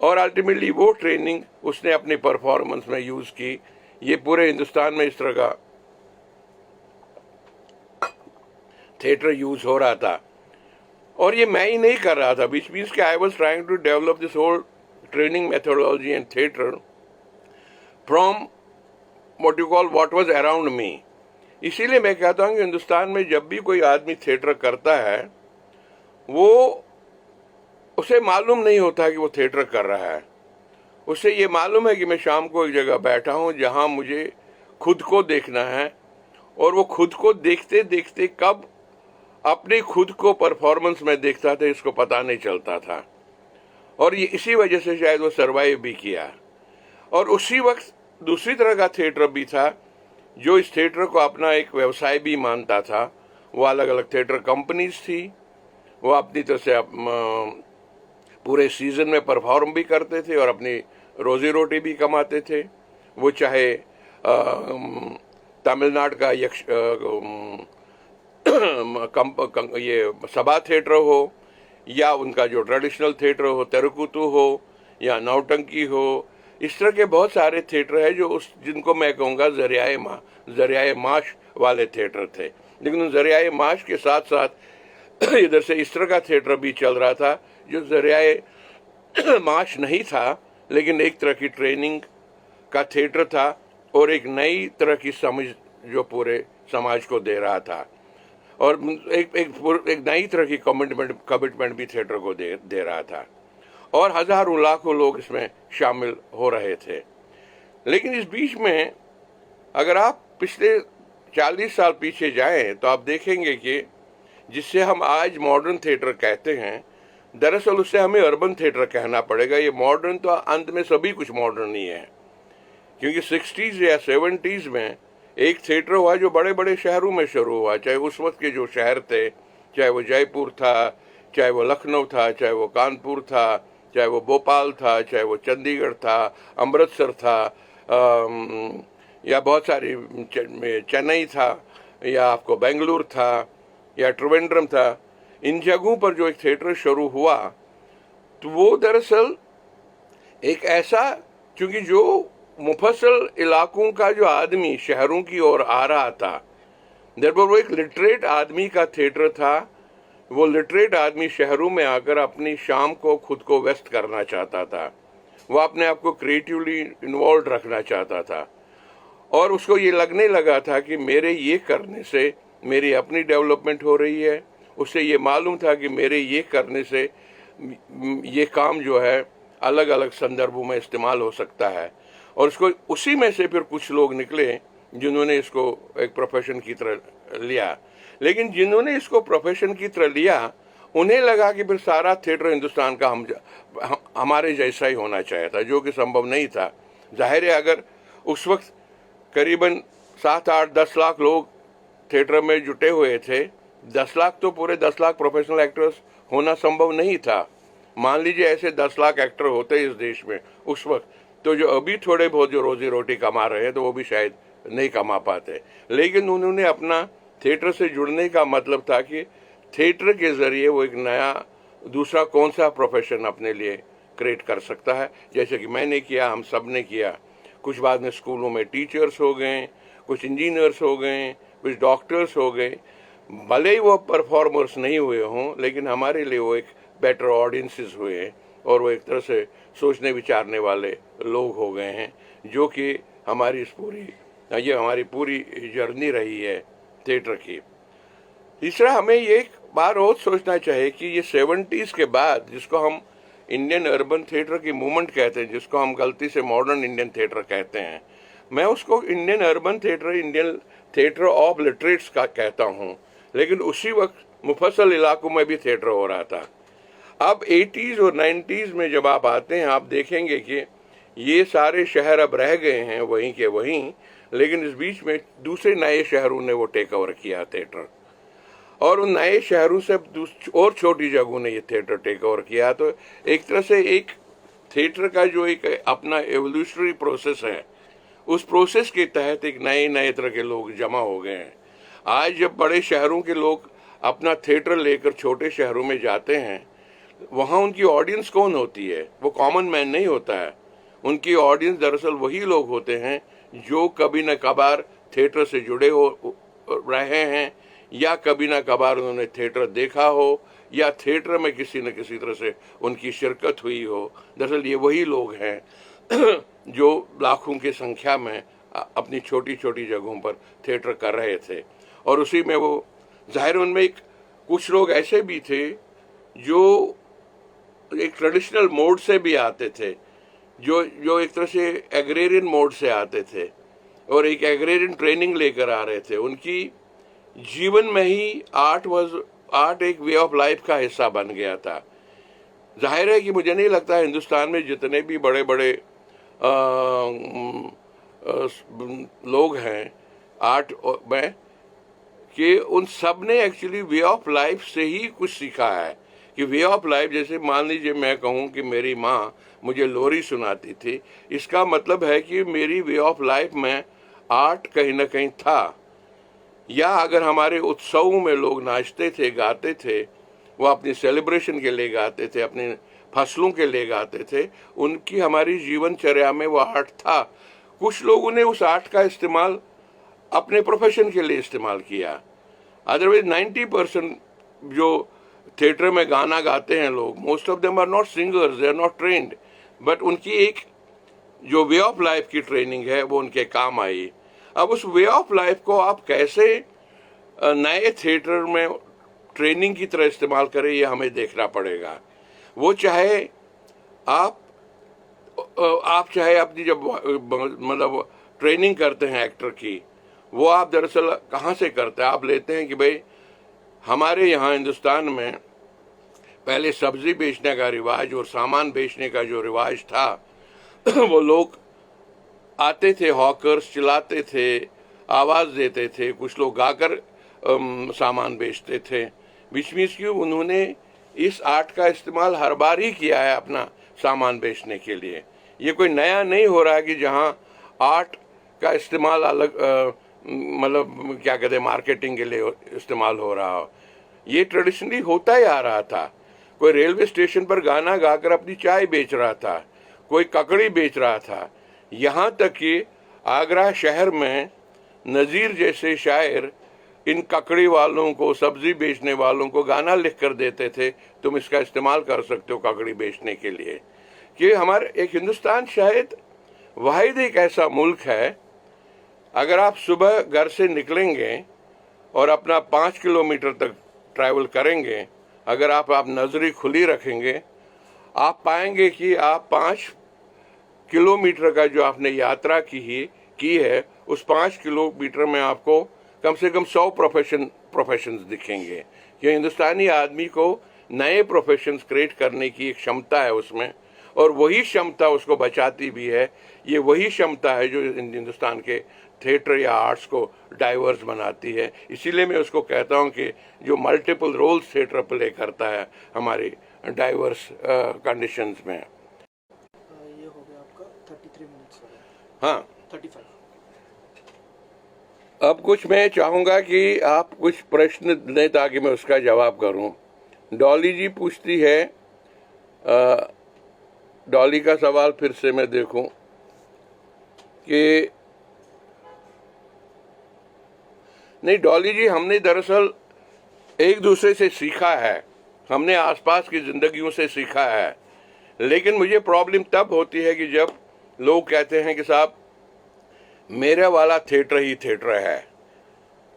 और अल्टीमेटली वो ट्रेनिंग उसने अपने परफॉर्मेंस में यूज की। ये पूरे हिंदुस्तान में इस तरह का थिएटर यूज हो रहा था, और ये मैं ही नहीं कर रहा था, विच मीन्स कि I was trying to develop this whole training methodology and theatre from what was around me। इसीलिए मैं कहता हूँ कि हिंदुस्तान में जब भी कोई आदमी थिएटर करता है वो उसे मालूम नहीं होता कि वो थिएटर कर रहा है। उसे ये मालूम है कि मैं शाम को एक जगह बैठा हूँ जहाँ मुझे खुद को देखना है, और वो खुद को देखते देखते कब अपने खुद को परफॉर्मेंस में देखता था इसको पता नहीं चलता था, और ये इसी वजह से शायद वो सरवाइव भी किया। और उसी वक्त दूसरी तरह का थिएटर भी था जो इस थिएटर को अपना एक व्यवसाय भी मानता था। वो अलग अलग थिएटर कंपनीज थी, वो अपनी तरह से पूरे सीजन में परफॉर्म भी करते थे और अपनी रोजी रोटी भी कमाते थे। वो चाहे तमिलनाडु का ये सभा थिएटर हो, या उनका जो ट्रेडिशनल थिएटर हो, तेरुकुतु हो या नौटंकी हो, इस तरह के बहुत सारे थिएटर है जो जिनको मैं कहूँगा जरियाए माश वाले थिएटर थे। लेकिन उन जरियाए माश के साथ साथ इधर से इस तरह का थिएटर भी चल रहा था जो जरियाए माश नहीं था, लेकिन एक तरह की ट्रेनिंग का थिएटर था और एक नई तरह की समझ जो पूरे समाज को दे रहा था, और एक नई तरह की कमिटमेंट भी थिएटर को दे रहा था, और हजारों लाखों लोग इसमें शामिल हो रहे थे। लेकिन इस बीच में अगर आप पिछले 40 साल पीछे जाएं तो आप देखेंगे कि जिससे हम आज मॉडर्न थिएटर कहते हैं, दरअसल उससे हमें अर्बन थिएटर कहना पड़ेगा। ये मॉडर्न तो अंत में सभी कुछ मॉडर्न ही है, क्योंकि 60s या 70s में एक थिएटर हुआ जो बड़े बड़े शहरों में शुरू हुआ, चाहे उस वक्त के जो शहर थे, चाहे वो जयपुर था, चाहे वो लखनऊ था, चाहे वो कानपुर था, चाहे वो भोपाल था, चाहे वो चंडीगढ़ था, अमृतसर था, या बहुत सारी चेन्नई था, या आपको बेंगलुरु था, या त्रिवेंद्रम था। इन जगहों पर जो एक थिएटर शुरू हुआ तो वो दरअसल एक ऐसा क्योंकि जो मुफस्सल इलाकों का जो आदमी शहरों की ओर आ रहा था, देयरफॉर वो एक लिटरेट आदमी का थिएटर था। वो लिटरेट आदमी शहरों में आकर अपनी शाम को खुद को व्यस्त करना चाहता था, वो अपने आप को क्रिएटिवली इन्वॉल्व रखना चाहता था, और उसको ये लगने लगा था कि मेरे ये करने से मेरी अपनी डेवलपमेंट हो रही है। उससे ये मालूम था कि मेरे ये करने से ये काम जो है अलग अलग संदर्भों में इस्तेमाल हो सकता है। और उसको उसी में से फिर कुछ लोग निकले जिन्होंने इसको एक प्रोफेशन की तरह लिया। लेकिन जिन्होंने इसको प्रोफेशन की तरह लिया, उन्हें लगा कि फिर सारा थिएटर हिंदुस्तान का हमारे जैसा ही होना चाहिए था, जो कि संभव नहीं था। जाहिर है, अगर उस वक्त करीबन 7, 8, 10 लाख लोग थिएटर में जुटे हुए थे, 10 लाख तो पूरे 10 लाख प्रोफेशनल एक्टर्स होना संभव नहीं था। मान लीजिए ऐसे 10 लाख एक्टर होते इस देश में उस वक्त, तो जो अभी थोड़े बहुत जो रोजी रोटी कमा रहे हैं तो वो भी शायद नहीं कमा पाते। लेकिन उन्होंने अपना थिएटर से जुड़ने का मतलब था कि थिएटर के जरिए वो एक नया दूसरा कौन सा प्रोफेशन अपने लिए क्रिएट कर सकता है, जैसे कि मैंने किया, हम सब ने किया। कुछ बाद में स्कूलों में टीचर्स हो गए, कुछ इंजीनियर्स हो गए, कुछ डॉक्टर्स हो गए। भले ही वो परफॉर्मर्स नहीं हुए हों, लेकिन हमारे लिए वो एक बेटर ऑडियंसेस हुए और वो एक तरह से सोचने विचारने वाले लोग हो गए हैं, जो कि हमारी हमारी पूरी जर्नी रही है थिएटर की। तीसरा, हमें ये एक बार और सोचना चाहिए कि ये 70s के बाद, जिसको हम इंडियन अर्बन थिएटर की मूवमेंट कहते हैं, जिसको हम गलती से मॉडर्न इंडियन थिएटर कहते हैं, मैं उसको Indian urban theatre, Indian theatre of literates का कहता हूँ। लेकिन उसी वक्त मुफस्सल इलाकों में भी थिएटर हो रहा था। अब 80s और 90s में जब आप आते हैं, आप देखेंगे कि ये सारे शहर अब रह गए हैं वहीं के वहीं, लेकिन इस बीच में दूसरे नए शहरों ने वो टेक ओवर किया थिएटर, और उन नए शहरों से और छोटी जगहों ने ये थिएटर टेक ओवर किया। तो एक तरह से एक थिएटर का जो एक अपना एवोल्यूशनरी प्रोसेस है, उस प्रोसेस के तहत एक नए तरह के लोग जमा हो गए हैं। आज जब बड़े शहरों के लोग अपना थिएटर लेकर छोटे शहरों में जाते हैं, वहाँ उनकी ऑडियंस कौन होती है? वो कॉमन मैन नहीं होता है। उनकी ऑडियंस दरअसल वही लोग होते हैं जो कभी न कभार थिएटर से जुड़े हो रहे हैं, या कभी न कभार उन्होंने थिएटर देखा हो, या थिएटर में किसी न किसी तरह से उनकी शिरकत हुई हो। दरअसल ये वही लोग हैं जो लाखों की संख्या में अपनी छोटी छोटी जगहों पर थिएटर कर रहे थे। और उसी में वो जाहिर, उनमें कुछ लोग ऐसे भी थे जो एक ट्रेडिशनल मोड से भी आते थे, जो एक तरह से एग्रेरियन मोड से आते थे और एक एग्रेरियन ट्रेनिंग लेकर आ रहे थे। उनकी जीवन में ही आर्ट एक वे ऑफ लाइफ का हिस्सा बन गया था। जाहिर है कि मुझे नहीं लगता हिंदुस्तान में जितने भी बड़े बड़े लोग हैं आर्ट में, कि उन सब ने एक्चुअली वे ऑफ लाइफ से ही कुछ सीखा है। कि वे ऑफ लाइफ, जैसे मान लीजिए मैं कहूँ कि मेरी माँ मुझे लोरी सुनाती थी, इसका मतलब है कि मेरी वे ऑफ लाइफ में आर्ट कहीं ना कहीं था। या अगर हमारे उत्सवों में लोग नाचते थे, गाते थे, वो अपनी सेलिब्रेशन के लिए गाते थे, अपने फसलों के लिए गाते थे, उनकी हमारी जीवनचर्या में वो आर्ट था। कुछ लोगों ने उस आर्ट का इस्तेमाल अपने प्रोफेशन के लिए इस्तेमाल किया। अदरवाइज 90% जो थिएटर में गाना गाते हैं लोग, most of them are not singers, they are not trained, but उनकी एक जो वे ऑफ लाइफ की ट्रेनिंग है वो उनके काम आई। अब उस वे ऑफ लाइफ को आप कैसे नए थिएटर में ट्रेनिंग की तरह इस्तेमाल करें, ये हमें देखना पड़ेगा। वो चाहे आप चाहे अपनी जब मतलब ट्रेनिंग करते हैं एक्टर की, वो आप दरअसल कहाँ से करते हैं? आप लेते हैं कि भाई हमारे यहाँ हिंदुस्तान में पहले सब्जी बेचने का रिवाज और सामान बेचने का जो रिवाज था वो लोग आते थे, हॉकर्स चिल्लाते थे, आवाज़ देते थे, कुछ लोग गाकर सामान बेचते थे। विच मीन्स कि उन्होंने इस आर्ट का इस्तेमाल हर बार ही किया है अपना सामान बेचने के लिए। ये कोई नया नहीं हो रहा है कि जहाँ आर्ट का इस्तेमाल अलग मतलब क्या कहते हैं मार्केटिंग के लिए इस्तेमाल हो रहा हो। ये ट्रेडिशनली होता ही आ रहा था। कोई रेलवे स्टेशन पर गाना गाकर अपनी चाय बेच रहा था, कोई ककड़ी बेच रहा था। यहाँ तक कि आगरा शहर में नज़ीर जैसे शायर इन ककड़ी वालों को, सब्जी बेचने वालों को गाना लिख कर देते थे, तुम इसका इस्तेमाल कर सकते हो ककड़ी बेचने के लिए। कि हमारे एक हिंदुस्तान शायद वाहिद एक ऐसा मुल्क है, अगर आप सुबह घर से निकलेंगे और अपना 5 किलोमीटर तक ट्रैवल करेंगे, अगर आप नजरी खुली रखेंगे, आप पाएंगे कि आप 5 किलोमीटर का जो आपने यात्रा की है, उस 5 किलोमीटर में आपको कम से कम 100 प्रोफेशंस दिखेंगे। कि हिंदुस्तानी आदमी को नए प्रोफेशंस क्रिएट करने की एक क्षमता है उसमें, और वही क्षमता उसको बचाती भी है। ये वही क्षमता है जो हिंदुस्तान के थिएटर या आर्ट्स को डाइवर्स बनाती है। इसीलिए मैं उसको कहता हूँ कि जो मल्टीपल रोल्स थिएटर प्ले करता है हमारी डाइवर्स कंडीशंस में। ये हो गया आपका 33 मिनट्स हो गया। हाँ, 35। अब कुछ मैं चाहूँगा कि आप कुछ प्रश्न दें ताकि मैं उसका जवाब करूँ। डॉली जी पूछती है, डॉली का सवाल फिर से मैं देखूं कि नहीं, डॉली जी हमने दरअसल एक दूसरे से सीखा है, हमने आसपास की जिंदगियों से सीखा है। लेकिन मुझे प्रॉब्लम तब होती है कि जब लोग कहते हैं कि साहब मेरे वाला थिएटर ही थिएटर है।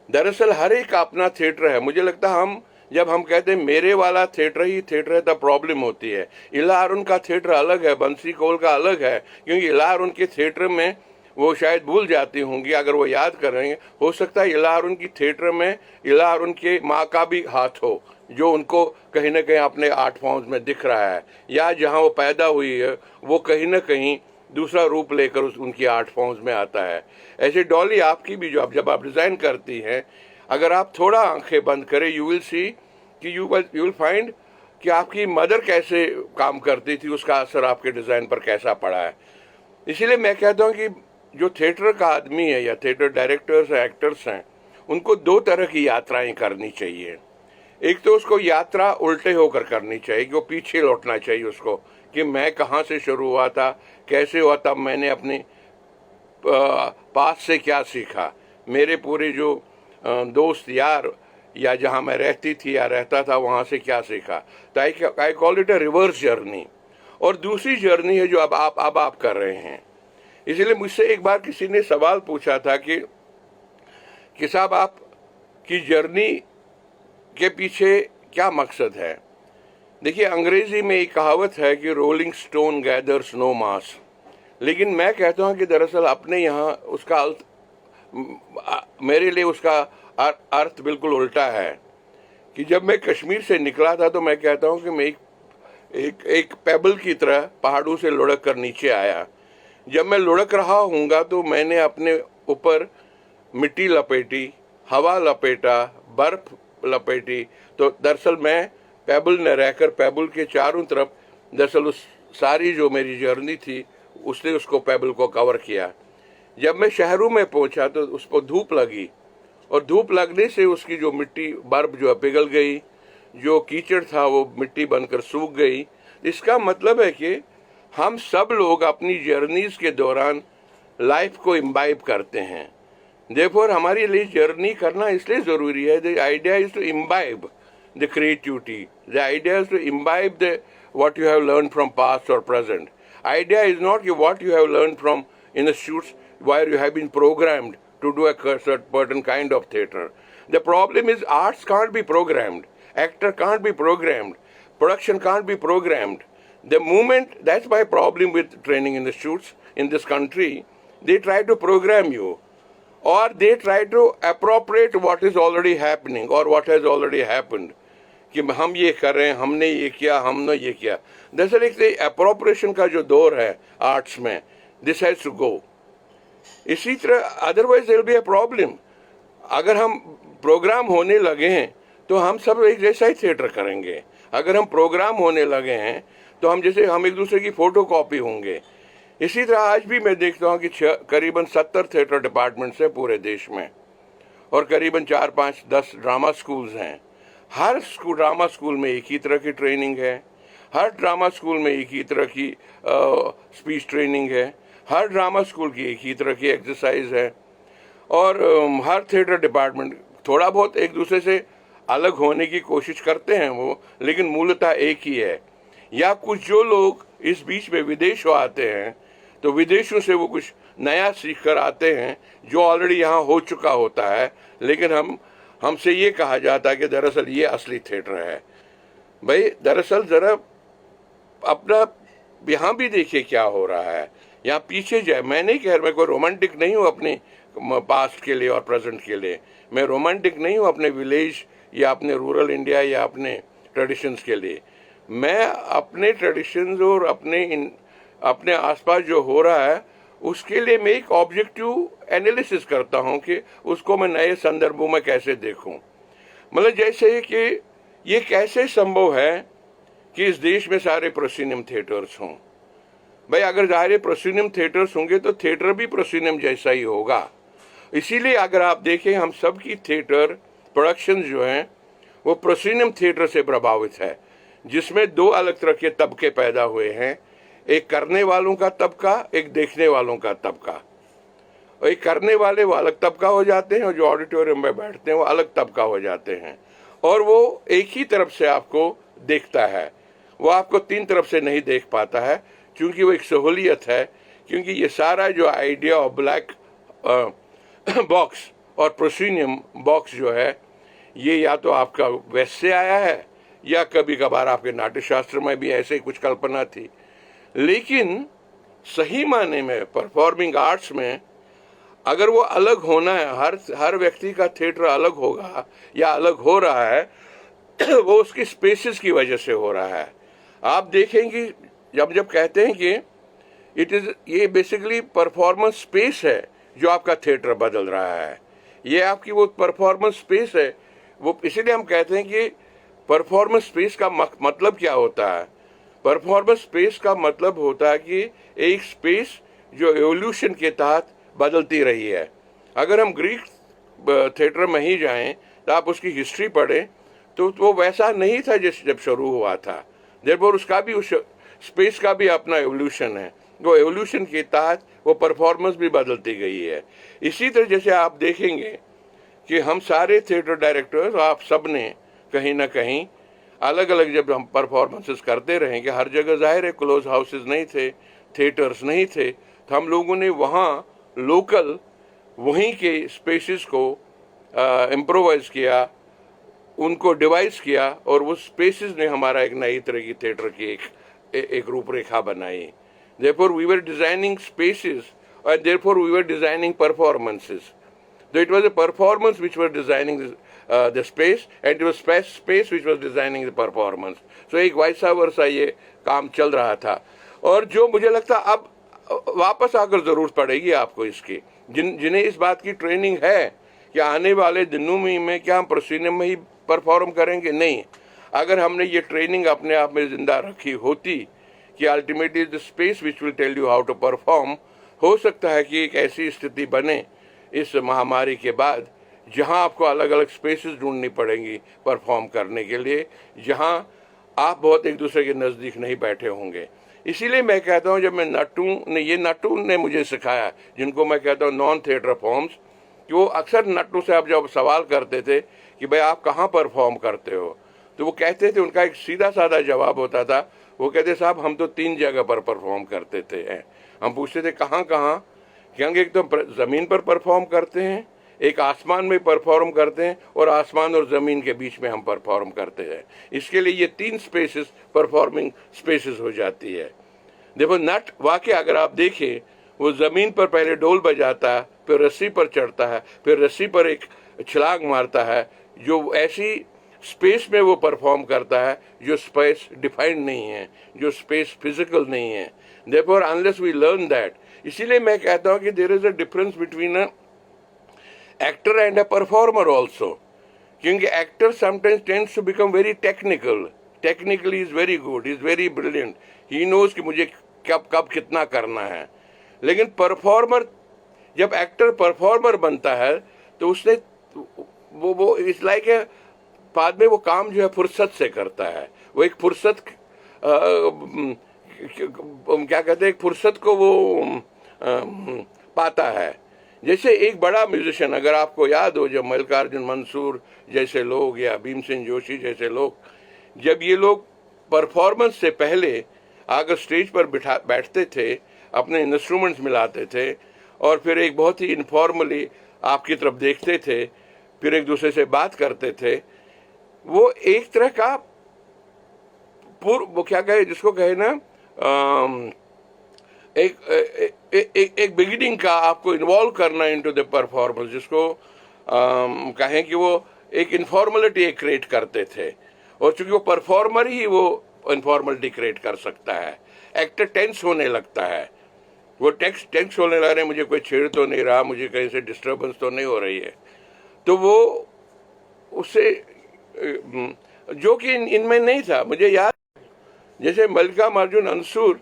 दरअसल हर एक का अपना थिएटर है। मुझे लगता है जब हम कहते हैं मेरे वाला थिएटर ही थिएटर है, तब प्रॉब्लम होती है। इला अरुण का थिएटर अलग है, बंसी कौल का अलग है, क्योंकि इला अरुण के थिएटर में वो शायद भूल जाती होंगी, अगर वो याद करेंगे। हो सकता है इला अरुण की थिएटर में इला अरुण के माँ का भी हाथ हो, जो उनको कहीं ना कहीं अपने आर्ट फॉर्म्स में दिख रहा है, या जहाँ वो पैदा हुई है वो कहीं ना कहीं दूसरा रूप लेकर उनकी आर्ट फॉर्म्स में आता है। ऐसे डॉली आपकी भी जब आप डिज़ाइन करती हैं, अगर आप थोड़ा आंखें बंद करें, यू विल सी कि यू विल फाइंड कि आपकी मदर कैसे काम करती थी, उसका असर आपके डिज़ाइन पर कैसा पड़ा है। इसीलिए मैं कहता हूँ कि जो थिएटर का आदमी है या थिएटर डायरेक्टर्स या एक्टर्स हैं, उनको 2 तरह की यात्राएं करनी चाहिए। एक तो उसको यात्रा उल्टे होकर करनी चाहिए, कि वो पीछे लौटना चाहिए उसको, कि मैं कहाँ से शुरू हुआ था, कैसे हुआ था, मैंने अपने पास से क्या सीखा, मेरे पूरे जो दोस्त यार या जहाँ मैं रहती थी या रहता था वहाँ से क्या सीखा। तो I call it a reverse journey. और दूसरी जर्नी है जो अब आप कर रहे हैं। इसलिए मुझसे एक बार किसी ने सवाल पूछा था कि साहब आप की जर्नी के पीछे क्या मकसद है। देखिए, अंग्रेजी में एक कहावत है कि रोलिंग स्टोन गैदर्स नो मास, लेकिन मैं कहता हूँ कि दरअसल अपने यहाँ उसका मेरे लिए उसका अर्थ बिल्कुल उल्टा है। कि जब मैं कश्मीर से निकला था तो मैं कहता हूँ कि मैं एक पेबल की तरह पहाड़ों से लुढ़क कर नीचे आया। जब मैं लुढ़क रहा हूँगा तो मैंने अपने ऊपर मिट्टी लपेटी, हवा लपेटा, बर्फ लपेटी। तो दरअसल मैं पेबल न रहकर पेबल के चारों तरफ, दरअसल उस सारी जो मेरी जर्नी थी उसने उसको पेबल को कवर किया। जब मैं शहरों में पहुंचा तो उसको धूप लगी, और धूप लगने से उसकी जो मिट्टी, बर्फ जो पिघल गई, जो कीचड़ था वो मिट्टी बनकर सूख गई। इसका मतलब है कि हम सब लोग अपनी जर्नीज के दौरान लाइफ को इम्बाइब करते हैं। देयरफॉर हमारे लिए जर्नी करना इसलिए ज़रूरी है, the idea is to imbibe the creativity, the idea is to imbibe the what you have learned from past or present. Idea is not what you have learned from institutes where you have been programmed to do a certain kind of theater. The problem is arts can't be programmed, actor can't be programmed, production can't be programmed. The moment, that's my problem with training institutes in this country, they try to program you, or they try to appropriate what is already happening or what has already happened. कि हम ये कर रहे हैं, हमने ये किया, हमने ये किया। दरअसल एक अप्रोप्रिएशन का जो दौर है आर्ट्स में, दिस हैज टू गो। इसी तरह otherwise there will be a problem. अगर हम प्रोग्राम होने लगे हैं तो हम सब एक जैसा ही थिएटर करेंगे। अगर हम प्रोग्राम होने लगे हैं तो हम एक दूसरे की फोटो कॉपी होंगे। इसी तरह आज भी मैं देखता हूँ कि करीबन 70 थिएटर डिपार्टमेंट्स हैं पूरे देश में, और करीबन 4, 5, 10 ड्रामा स्कूल्स हैं। हर ड्रामा स्कूल में एक ही तरह की ट्रेनिंग है, हर ड्रामा स्कूल में एक ही तरह की स्पीच ट्रेनिंग है, हर ड्रामा स्कूल की एक ही तरह की एक्सरसाइज है, और हर थिएटर डिपार्टमेंट थोड़ा बहुत एक दूसरे से अलग होने की कोशिश करते हैं वो, लेकिन मूलतः एक ही है। या कुछ जो लोग इस बीच में विदेशों आते हैं तो विदेशों से वो कुछ नया सीख कर आते हैं जो ऑलरेडी यहाँ हो चुका होता है, लेकिन हमसे ये कहा जाता है कि दरअसल ये असली थिएटर है। भाई दरअसल जरा अपना यहाँ भी देखिए क्या हो रहा है, यहाँ पीछे जाए। मैं नहीं कह रहा, मैं कोई रोमांटिक नहीं हूँ अपने पास्ट के लिए और प्रेजेंट के लिए, मैं रोमांटिक नहीं हूँ अपने विलेज या अपने रूरल इंडिया या अपने ट्रेडिशंस के लिए। मैं अपने ट्रेडिशंस और अपने आसपास जो हो रहा है उसके लिए मैं एक ऑब्जेक्टिव एनालिसिस करता हूँ कि उसको मैं नए संदर्भों में कैसे देखूं। मतलब जैसे कि ये कैसे संभव है कि इस देश में सारे प्रोसिनियम थिएटर्स हों। भाई अगर सारे प्रोसिनियम थिएटर्स होंगे तो थिएटर भी प्रोसिनियम जैसा ही होगा। इसीलिए अगर आप देखें हम सब की थिएटर प्रोडक्शन जो हैं वो प्रोसिनियम थिएटर से प्रभावित है, जिसमें दो अलग तरह के तबके पैदा हुए हैं, एक करने वालों का तबका, एक देखने वालों का तबका। और एक करने वाले वो अलग तबका हो जाते हैं और जो ऑडिटोरियम में बैठते हैं वो अलग तबका हो जाते हैं, और वो एक ही तरफ से आपको देखता है, वो आपको तीन तरफ से नहीं देख पाता है, क्योंकि वो एक सहूलियत है। क्योंकि ये सारा जो आइडिया ऑफ ब्लैक बॉक्स और प्रोसिनियम बॉक्स जो है ये या तो आपका वेस्ट से आया है या कभी कभार आपके नाट्यशास्त्र में भी ऐसे ही कुछ कल्पना थी। लेकिन सही माने में परफॉर्मिंग आर्ट्स में अगर वो अलग होना है, हर व्यक्ति का थिएटर अलग होगा या अलग हो रहा है, वो उसकी स्पेसेस की वजह से हो रहा है। आप देखेंगे जब कहते हैं कि ये बेसिकली परफॉर्मेंस स्पेस है जो आपका थिएटर बदल रहा है, ये आपकी वो परफॉर्मेंस स्पेस है। वो इसीलिए हम कहते हैं कि परफॉर्मेंस स्पेस का मतलब क्या होता है। परफॉर्मेंस स्पेस का मतलब होता है कि एक स्पेस जो एवोल्यूशन के तहत बदलती रही है। अगर हम ग्रीक थिएटर में ही जाएं तो आप उसकी हिस्ट्री पढ़ें तो वो वैसा नहीं था जब शुरू हुआ था। देयरफॉर उसका भी, उस स्पेस का भी अपना एवोल्यूशन है। वो एवोल्यूशन के तहत वो परफॉर्मेंस भी बदलती गई है। इसी तरह जैसे आप देखेंगे कि हम सारे थिएटर डायरेक्टर्स, आप सब ने कहीं ना कहीं अलग अलग जब हम परफॉर्मेंसेस करते रहेंगे, हर जगह जाहिर है क्लोज हाउसेस नहीं थे, थिएटर्स नहीं थे, तो हम लोगों ने वहाँ लोकल वहीं के स्पेसेस को इम्प्रोवाइज किया, उनको डिवाइस किया, और वो स्पेसेस ने हमारा एक नई तरह की थिएटर की एक रूपरेखा बनाई। Therefore we were designing spaces, and therefore we were designing performances. So it was a performance which was designing the space, and it was space which was designing the performance. So एक वैसा वर्षा ये काम चल रहा था। और जो मुझे लगता अब वापस आकर जरूरत पड़ेगी आपको इसकी, जिन्हें इस बात की ट्रेनिंग है कि आने वाले दिनों में क्या हम प्रोसिनियम में ही परफॉर्म करेंगे, नहीं। अगर हमने ये ट्रेनिंग अपने आप में जिंदा रखी होती कि ultimately the space which will tell you how to perform, हो सकता है कि एक ऐसी स्थिति बने इस महामारी के बाद जहां आपको अलग अलग स्पेसेस ढूंढनी पड़ेंगी परफॉर्म करने के लिए, जहां आप बहुत एक दूसरे के नज़दीक नहीं बैठे होंगे। इसीलिए मैं कहता हूं, जब मैं नट्टू ने मुझे सिखाया, जिनको मैं कहता हूं नॉन थिएटर फॉर्म्स, कि वो अक्सर नट्टू से आप जब सवाल करते थे कि भाई आप कहाँ परफॉर्म करते हो, तो वो कहते थे, उनका एक सीधा साधा जवाब होता था, वो कहते साहब हम तो 3 जगह पर परफॉर्म करते थे। हम पूछते थे कहाँ कहाँ, कहेंगे एक तो ज़मीन पर परफॉर्म करते हैं, एक आसमान में परफॉर्म करते हैं, और आसमान और ज़मीन के बीच में हम परफॉर्म करते हैं। इसके लिए ये 3 स्पेसेस परफॉर्मिंग स्पेसेस हो जाती है। देखो नट वाकई अगर आप देखें, वो ज़मीन पर पहले ढोल बजाता है, फिर रस्सी पर चढ़ता है, फिर रस्सी पर एक छलांग मारता है, जो ऐसी स्पेस में वो परफॉर्म करता है जो स्पेस डिफाइंड नहीं है, जो स्पेस फिजिकल नहीं है। Therefore unless we learn that, इसीलिए मैं कहता हूँ कि there is a difference between a actor and a performer also, क्योंकि actor sometimes tends to become very technically is very good, is very brilliant, he knows कि मुझे कब कितना करना है। लेकिन परफॉर्मर, जब एक्टर परफॉर्मर बनता है तो उसने वो इट्स लाइक बाद में वो काम जो है फुर्सत से करता है, वो एक फुर्सत क्या कहते हैं, एक फुर्सत को वो पाता है। जैसे एक बड़ा म्यूजिशियन, अगर आपको याद हो, जब मल्लिकार्जुन मंसूर जैसे लोग या भीमसेन जोशी जैसे लोग, जब ये लोग परफॉर्मेंस से पहले आकर स्टेज पर बैठते थे, अपने इंस्ट्रूमेंट्स मिलाते थे और फिर एक बहुत ही इनफॉर्मली आपकी तरफ देखते थे, फिर एक दूसरे से बात करते थे, वो एक तरह का वो क्या कहे, जिसको कहे ना, एक बिगिनिंग का आपको इन्वॉल्व करना इनटू द परफॉर्मेंस, जिसको कहें कि वो एक इनफॉर्मलिटी क्रिएट करते थे। और चूंकि वो परफॉर्मर ही वो इनफॉर्मलिटी क्रिएट कर सकता है, एक्टर टेंस होने लगता है, वो टेंस होने लग रहे हैं, मुझे कोई छेड़ तो नहीं रहा, मुझे कहीं से डिस्टर्बेंस तो नहीं हो रही है, तो वो उससे जो कि इनमें नहीं था। मुझे याद, जैसे मल्लिकार्जुन मंसूर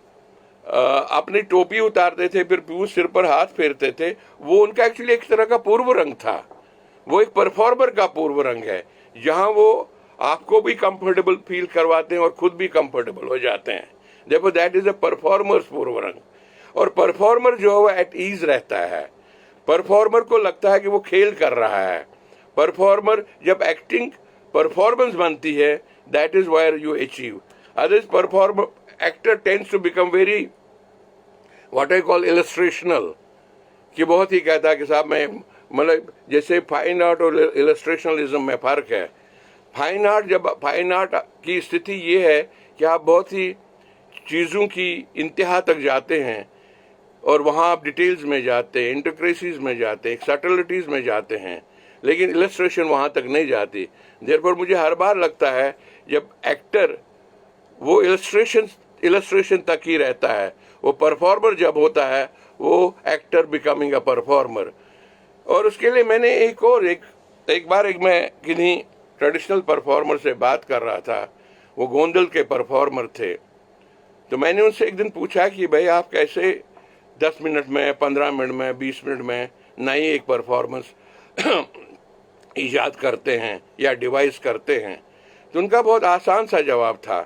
अपनी टोपी उतारते थे, फिर पीयूष सिर पर हाथ फेरते थे, वो उनका एक्चुअली एक तरह का पूर्व रंग था, वो एक परफॉर्मर का पूर्व रंग है, जहां वो आपको भी कंफर्टेबल फील करवाते हैं और खुद भी कंफर्टेबल हो जाते हैं। देखो, दैट इज अ परफॉर्मर्स पूर्व रंग। और परफॉर्मर जो है वो एट ईज रहता है, परफॉर्मर को लगता है कि वो खेल कर रहा है। परफॉर्मर जब एक्टिंग परफॉर्मेंस बनती है, that is where you achieve. Others performer actor tends to become very what I call illustrational, कि बहुत ही कहता है कि साहब मैं, मतलब जैसे फाइन आर्ट और इलस्ट्रेशनलिज्म में फर्क है। फाइन आर्ट की स्थिति ये है कि आप बहुत ही चीज़ों की इंतहा तक जाते हैं और वहाँ आप डिटेल्स में जाते हैं, इंटरक्रेसीज में जाते हैं, सटलिटीज़ में जाते हैं, लेकिन इलस्ट्रेशन वहाँ तक नहीं जाती। देयरफॉर मुझे हर बार लगता है जब एक्टर वो इलस्ट्रेशन तक ही रहता है, वो परफॉर्मर जब होता है वो एक्टर बिकमिंग अ परफॉर्मर। और उसके लिए मैंने एक बार मैं किन्हीं ट्रेडिशनल परफॉर्मर से बात कर रहा था, वो गोंदल के परफॉर्मर थे, तो मैंने उनसे एक दिन पूछा कि भाई आप कैसे 10 मिनट में, 15 मिनट में, 20 मिनट में नई एक परफॉर्मेंस ईजाद करते हैं या डिवाइस करते हैं। तो उनका बहुत आसान सा जवाब था।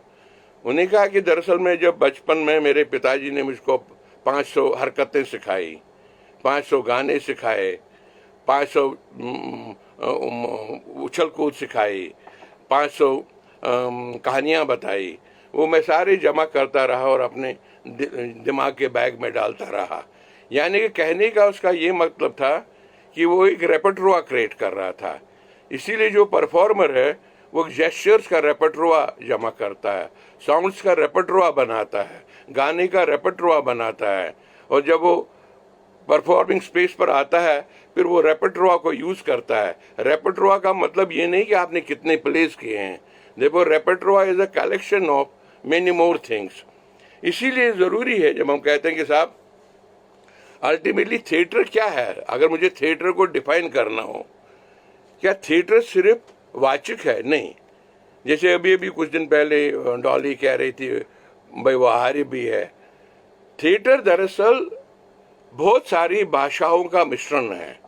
उन्हें कहा कि दरअसल में जब बचपन में मेरे पिताजी ने मुझको 500 हरकतें सिखाई, 500 गाने सिखाए, 500 उछल कूद सिखाई, 500 कहानियाँ बताई, वो मैं सारे जमा करता रहा और अपने दिमाग के बैग में डालता रहा। यानी कि कहने का उसका ये मतलब था कि वो एक रेpertoire क्रिएट कर रहा था। इसीलिए जो परफॉर्मर है वो जेस्चर्स का रेpertoire जमा करता है, साउंड्स का रेpertoire बनाता है, गाने का रेpertoire बनाता है, और जब वो परफॉर्मिंग स्पेस पर आता है फिर वो रेpertoire को यूज करता है। रेpertoire का मतलब ये नहीं कि आपने कितने प्लेस किए हैं, देखो repertoire is a collection of many more things. इसीलिए जरूरी है जब हम कहते हैं कि साहब अल्टीमेटली थिएटर क्या है, अगर मुझे थिएटर को डिफाइन करना हो, क्या थिएटर सिर्फ वाचिक है? नहीं। जैसे अभी कुछ दिन पहले डॉली कह रही थी भाई वो आहारी भी है। थिएटर दरअसल बहुत सारी भाषाओं का मिश्रण है।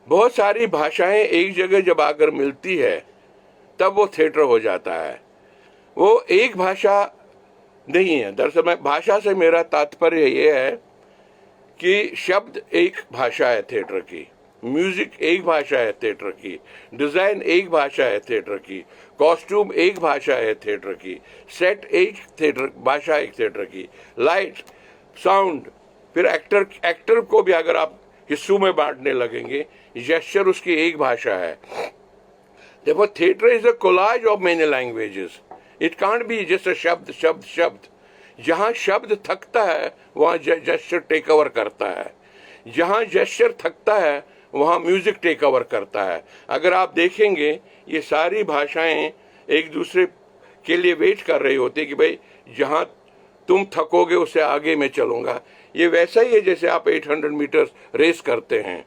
बहुत सारी भाषाएं एक जगह जब आकर मिलती है तब वो थिएटर हो जाता है। वो एक भाषा नहीं है। दरअसल भाषा से मेरा तात्पर्य ये है कि शब्द एक भाषा है थिएटर की, म्यूजिक एक भाषा है थिएटर की, डिजाइन एक भाषा है थिएटर की, कॉस्ट्यूम एक भाषा है थिएटर की, सेट एक भाषा एक थिएटर की, लाइट, साउंड, फिर एक्टर को भी अगर आप हिस्सों में बांटने लगेंगे, जेस्चर उसकी एक भाषा है। देखो theatre is a collage of many languages, it can't be just a शब्द शब्द शब्द। जहां शब्द थकता है वहां जेस्चर टेक ओवर करता है, जहां जेस्चर थकता है वहां म्यूजिक टेक ओवर करता है। अगर आप देखेंगे ये सारी भाषाएं एक दूसरे के लिए वेट कर रही होती है कि भाई जहां तुम थकोगे उससे आगे मैं चलूंगा। ये वैसा ही है जैसे आप 800 मीटर रेस करते हैं,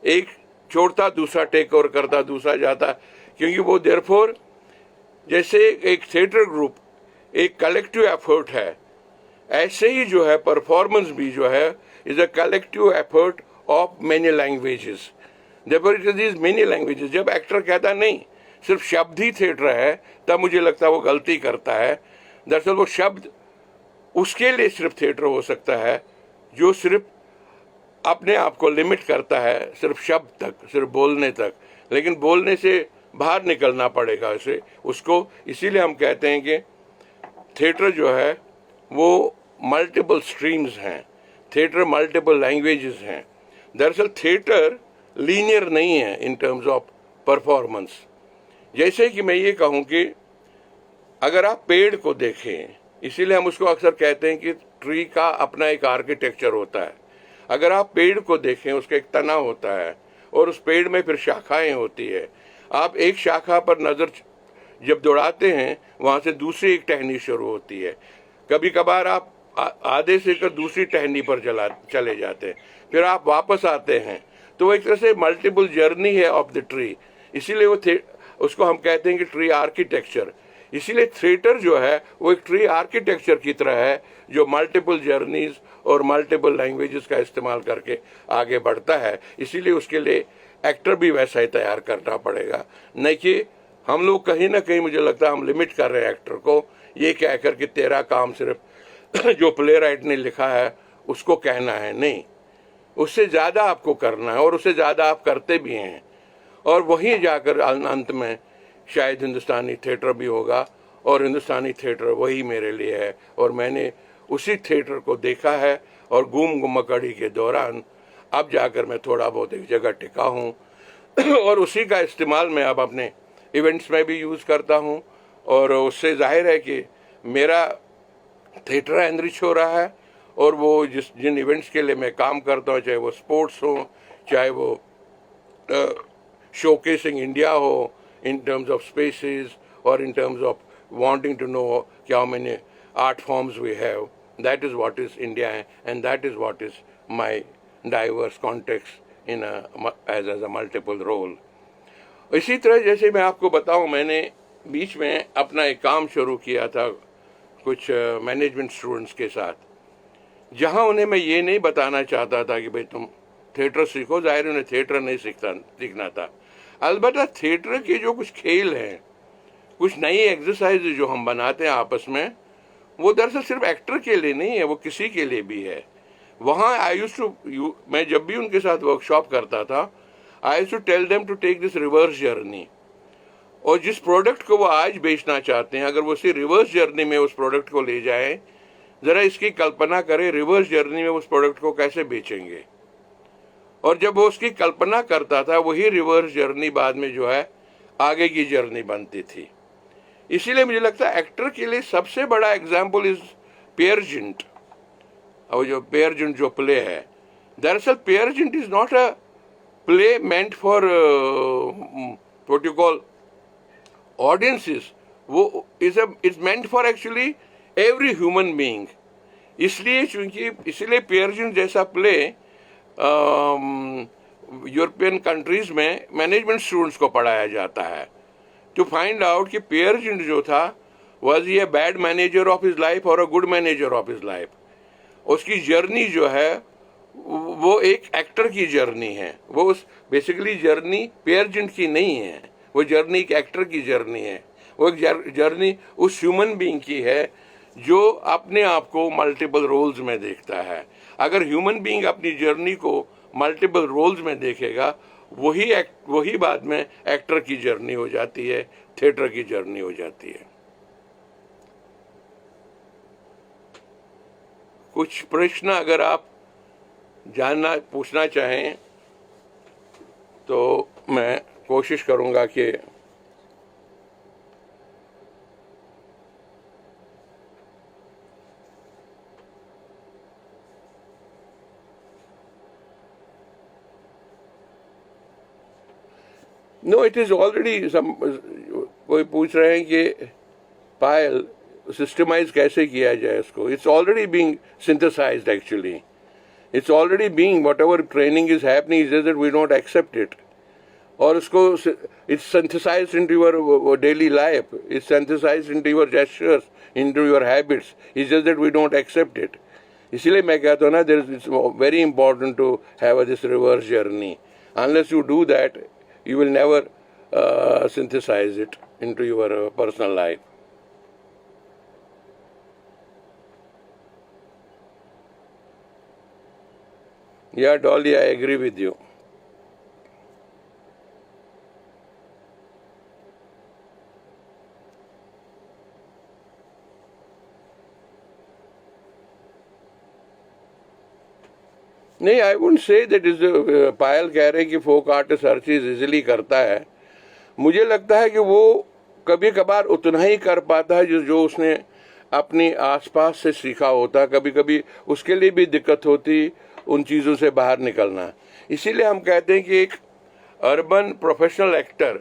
एक छोड़ता दूसरा टेक ओवर करता, दूसरा जाता, क्योंकि वो देयरफॉर जैसे एक थिएटर ग्रुप एक कलेक्टिव एफर्ट है, ऐसे ही जो है परफॉर्मेंस भी जो है is a collective effort of many languages. Therefore it is many languages. जब एक्टर कहता नहीं सिर्फ शब्द ही थिएटर है, तब मुझे लगता है वो गलती करता है। दरअसल वो शब्द उसके लिए सिर्फ थिएटर हो सकता है जो सिर्फ अपने आप को लिमिट करता है सिर्फ शब्द तक, सिर्फ बोलने तक, लेकिन बोलने से बाहर निकलना पड़ेगा उसे उसको। इसीलिए हम कहते हैं कि थिएटर जो है वो मल्टीपल स्ट्रीम्स हैं, थिएटर मल्टीपल लैंग्वेजेस हैं। दरअसल थिएटर लीनियर नहीं है इन टर्म्स ऑफ परफॉर्मेंस। जैसे कि मैं ये कहूँ कि अगर आप पेड़ को देखें, इसीलिए हम उसको अक्सर कहते हैं कि ट्री का अपना एक आर्किटेक्चर होता है। अगर आप पेड़ को देखें, उसका एक तना होता है और उस पेड़ में फिर शाखाएं होती है। आप एक शाखा पर नज़र जब दौड़ाते हैं, वहाँ से दूसरी एक टहनी शुरू होती है। कभी कभार आप आधे से कर दूसरी टहनी पर चले जाते हैं, फिर आप वापस आते हैं। तो वो एक तरह से मल्टीपल जर्नी है ऑफ द ट्री। इसीलिए वो उसको हम कहते हैं कि ट्री आर्किटेक्चर। इसीलिए थिएटर जो है वो एक ट्री आर्किटेक्चर की तरह है जो मल्टीपल जर्नीज और मल्टीपल लैंग्वेजेस का इस्तेमाल करके आगे बढ़ता है। इसीलिए उसके लिए एक्टर भी वैसा ही तैयार करना पड़ेगा, नहीं कि हम लोग कहीं ना कहीं मुझे लगता है हम लिमिट कर रहे हैं एक्टर को, ये कहकर कि तेरा काम सिर्फ जो प्ले राइट ने लिखा है उसको कहना है। नहीं, उससे ज़्यादा आपको करना है और उससे ज़्यादा आप करते भी हैं। और वहीं जाकर अंत में शायद हिंदुस्तानी थिएटर भी होगा, और हिंदुस्तानी थिएटर वही मेरे लिए है। और मैंने उसी थिएटर को देखा है और गुम गुमकड़ी के दौरान अब जाकर मैं थोड़ा बहुत एक जगह टिका हूँ और उसी का इस्तेमाल मैं अब अपने इवेंट्स में भी यूज़ करता हूँ। और उससे जाहिर है कि मेरा थिएटर एनरिच हो रहा है। और वो जिन इवेंट्स के लिए मैं काम करता हूँ, चाहे वो स्पोर्ट्स हो, चाहे वो शोकेसिंग इंडिया हो in terms of spaces or in terms of wanting to know how many art forms we have, that is what is India, and that is what is my diverse context in as a multiple role. इसी तरह जैसे मैं आपको बताऊं, मैंने बीच में अपना एक काम शुरू किया था कुछ मैनेजमेंट स्टूडेंट्स के साथ, जहां उन्हें मैं ये नहीं बताना चाहता था कि भाई तुम थिएटर सीखो। जाहिर उन्हें थिएटर नहीं सीखना था। अलबत्ता थिएटर के जो कुछ खेल हैं, कुछ नई एक्सरसाइज जो हम बनाते हैं आपस में, वो दरअसल सिर्फ एक्टर के लिए नहीं है, वो किसी के लिए भी है। वहाँ मैं जब भी उनके साथ वर्कशॉप करता था, I used to tell them to take this reverse journey. और जिस प्रोडक्ट को वो आज बेचना चाहते हैं, अगर वो उसी रिवर्स जर्नी में उस प्रोडक्ट को ले जाएं, ज़रा इसकी कल्पना करें रिवर्स जर्नी में उस प्रोडक्ट को कैसे बेचेंगे। और जब वो उसकी कल्पना करता था, वही रिवर्स जर्नी बाद में जो है आगे की जर्नी बनती थी। इसीलिए मुझे लगता है एक्टर के लिए सबसे बड़ा एग्जाम्पल इज पेयर जिंट। और जो पेयर जिंट जो प्ले है, दरअसल Peer Gynt is not a play meant for what you call audiences, वो is meant for actually every human being. इसलिए पेयर जिंट जैसा प्ले यूरोपियन कंट्रीज में मैनेजमेंट स्टूडेंट्स को पढ़ाया जाता है, टू फाइंड आउट कि पेयर जिंट जो था, was he a bad manager of his life और a good manager of his life. उसकी जर्नी जो है वो एक एक्टर की जर्नी है। वो उस बेसिकली जर्नी पेयर जिंट की नहीं है, वो जर्नी एक एक्टर की जर्नी है। वो एक जर्नी उस ह्यूमन बीइंग की है जो अपने आप को मल्टीपल रोल्स में देखता है। अगर ह्यूमन बीइंग अपनी जर्नी को मल्टीपल रोल्स में देखेगा, वही बाद में एक्टर की जर्नी हो जाती है, थिएटर की जर्नी हो जाती है। कुछ प्रश्न अगर आप पूछना चाहें तो मैं कोशिश करूंगा कि नो इट इज ऑलरेडी कोई पूछ रहे हैं कि पायल सिस्टमाइज कैसे किया जाए इसको। It's already being synthesised actually, it's already being whatever training is happening, is that we don't accept it. और उसको it's synthesised into your daily life, it's synthesised into your gestures, into your habits, it's just that we don't accept it. इसलिए मैं कहता हूँ ना, it's very important to have this reverse journey. Unless you do that, you will never synthesize it into your personal life. Yeah, Dolly, I agree with you. नहीं, I wouldn't say that is, Payal कह रहे कि folk artist हर चीज easily करता है। मुझे लगता है कि वो कभी कभार उतना ही कर पाता है जो उसने अपनी आसपास से सीखा होता। कभी कभी उसके लिए भी दिक्कत होती उन चीज़ों से बाहर निकलना। इसीलिए हम कहते हैं कि एक अर्बन प्रोफेशनल एक्टर,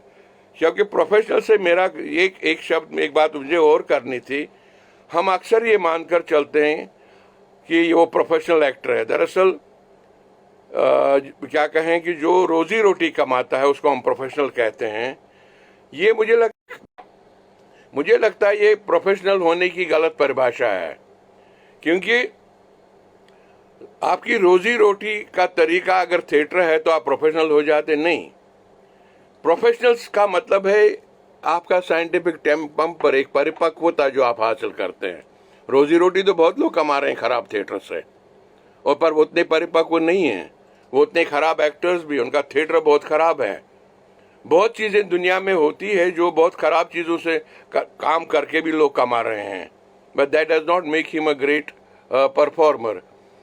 क्योंकि प्रोफेशनल से मेरा एक शब्द, एक बात मुझे और करनी थी। हम अक्सर ये मानकर चलते हैं कि वो प्रोफेशनल एक्टर है। दरअसल क्या कहें कि जो रोजी रोटी कमाता है उसको हम प्रोफेशनल कहते हैं। ये मुझे लगता है ये प्रोफेशनल होने की गलत परिभाषा है, क्योंकि आपकी रोजी रोटी का तरीका अगर थिएटर है तो आप प्रोफेशनल हो जाते नहीं। प्रोफेशनल्स का मतलब है आपका साइंटिफिक टेम्पम पर एक परिपक्वता जो आप हासिल करते हैं। रोजी रोटी तो बहुत लोग कमा रहे हैं खराब थिएटर से, और पर वो उतने परिपक्व नहीं है। वो उतने खराब एक्टर्स भी, उनका थिएटर बहुत खराब है। बहुत चीजें दुनिया में होती है जो बहुत खराब चीजों से काम करके भी लोग कमा रहे हैं, but that does not make him a great performer.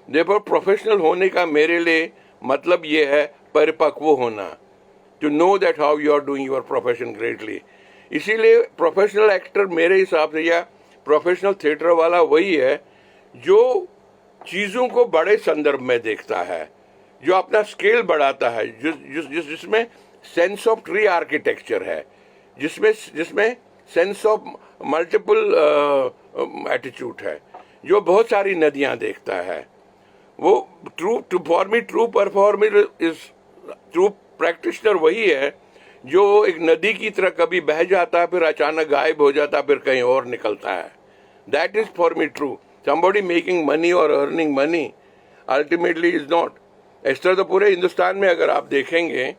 देखो, प्रोफेशनल होने का मेरे लिए मतलब ये है परिपक्व होना, to know that how you are doing your profession greatly. इसीलिए प्रोफेशनल एक्टर मेरे हिसाब से, या प्रोफेशनल थिएटर वाला वही है जो चीजों को बड़े संदर्भ में देखता है, जो अपना स्केल बढ़ाता है, जिसमें सेंस ऑफ ट्री आर्किटेक्चर है, जिसमें सेंस ऑफ मल्टीपल एटीट्यूड है, जो बहुत सारी नदियां देखता है। वो true performer is, true practitioner वही है जो एक नदी की तरह कभी बह जाता है, फिर अचानक गायब हो जाता है, फिर कहीं और निकलता है। That is for me true. somebody making money or earning money ultimately is not। इस तरह तो पूरे हिंदुस्तान में अगर आप देखेंगे,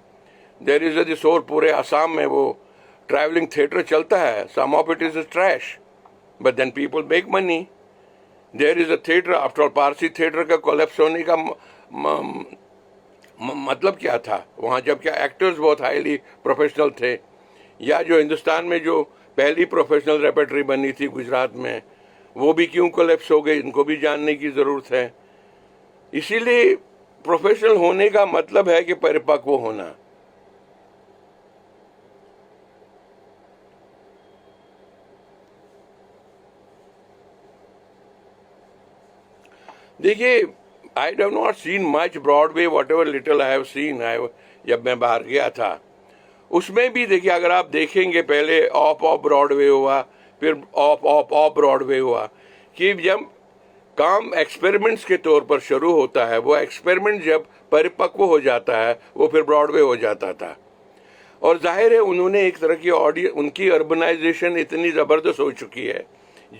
देयर इज दिस, और पूरे असम में वो ट्रैवलिंग थिएटर चलता है। Some of it is trash, but then people make money. There is a theatre, after all Parsi theatre का कोलैप्स होने का मतलब क्या था वहाँ, जब क्या एक्टर्स बहुत हाईली प्रोफेशनल थे। या जो हिंदुस्तान में जो पहली प्रोफेशनल रेपर्टरी बनी थी गुजरात में, वो भी क्यों कोलैप्स हो गई, इनको भी जानने की जरूरत है। इसीलिए प्रोफेशनल होने का मतलब है कि परिपक्व होना। देखिए, I have not seen much Broadway, what ever little I have seen, जब मैं बाहर गया था उसमें भी देखिए, अगर आप देखेंगे पहले ऑफ ब्रॉडवे हुआ, फिर ऑफ ब्रॉडवे हुआ, कि जब काम एक्सपेरिमेंट्स के तौर पर शुरू होता है, वो एक्सपेरिमेंट जब परिपक्व हो जाता है वो फिर ब्रॉडवे हो जाता था। और जाहिर है उन्होंने एक तरह की ऑडियंस, उनकी अर्बनाइजेशन इतनी ज़बरदस्त हो चुकी है,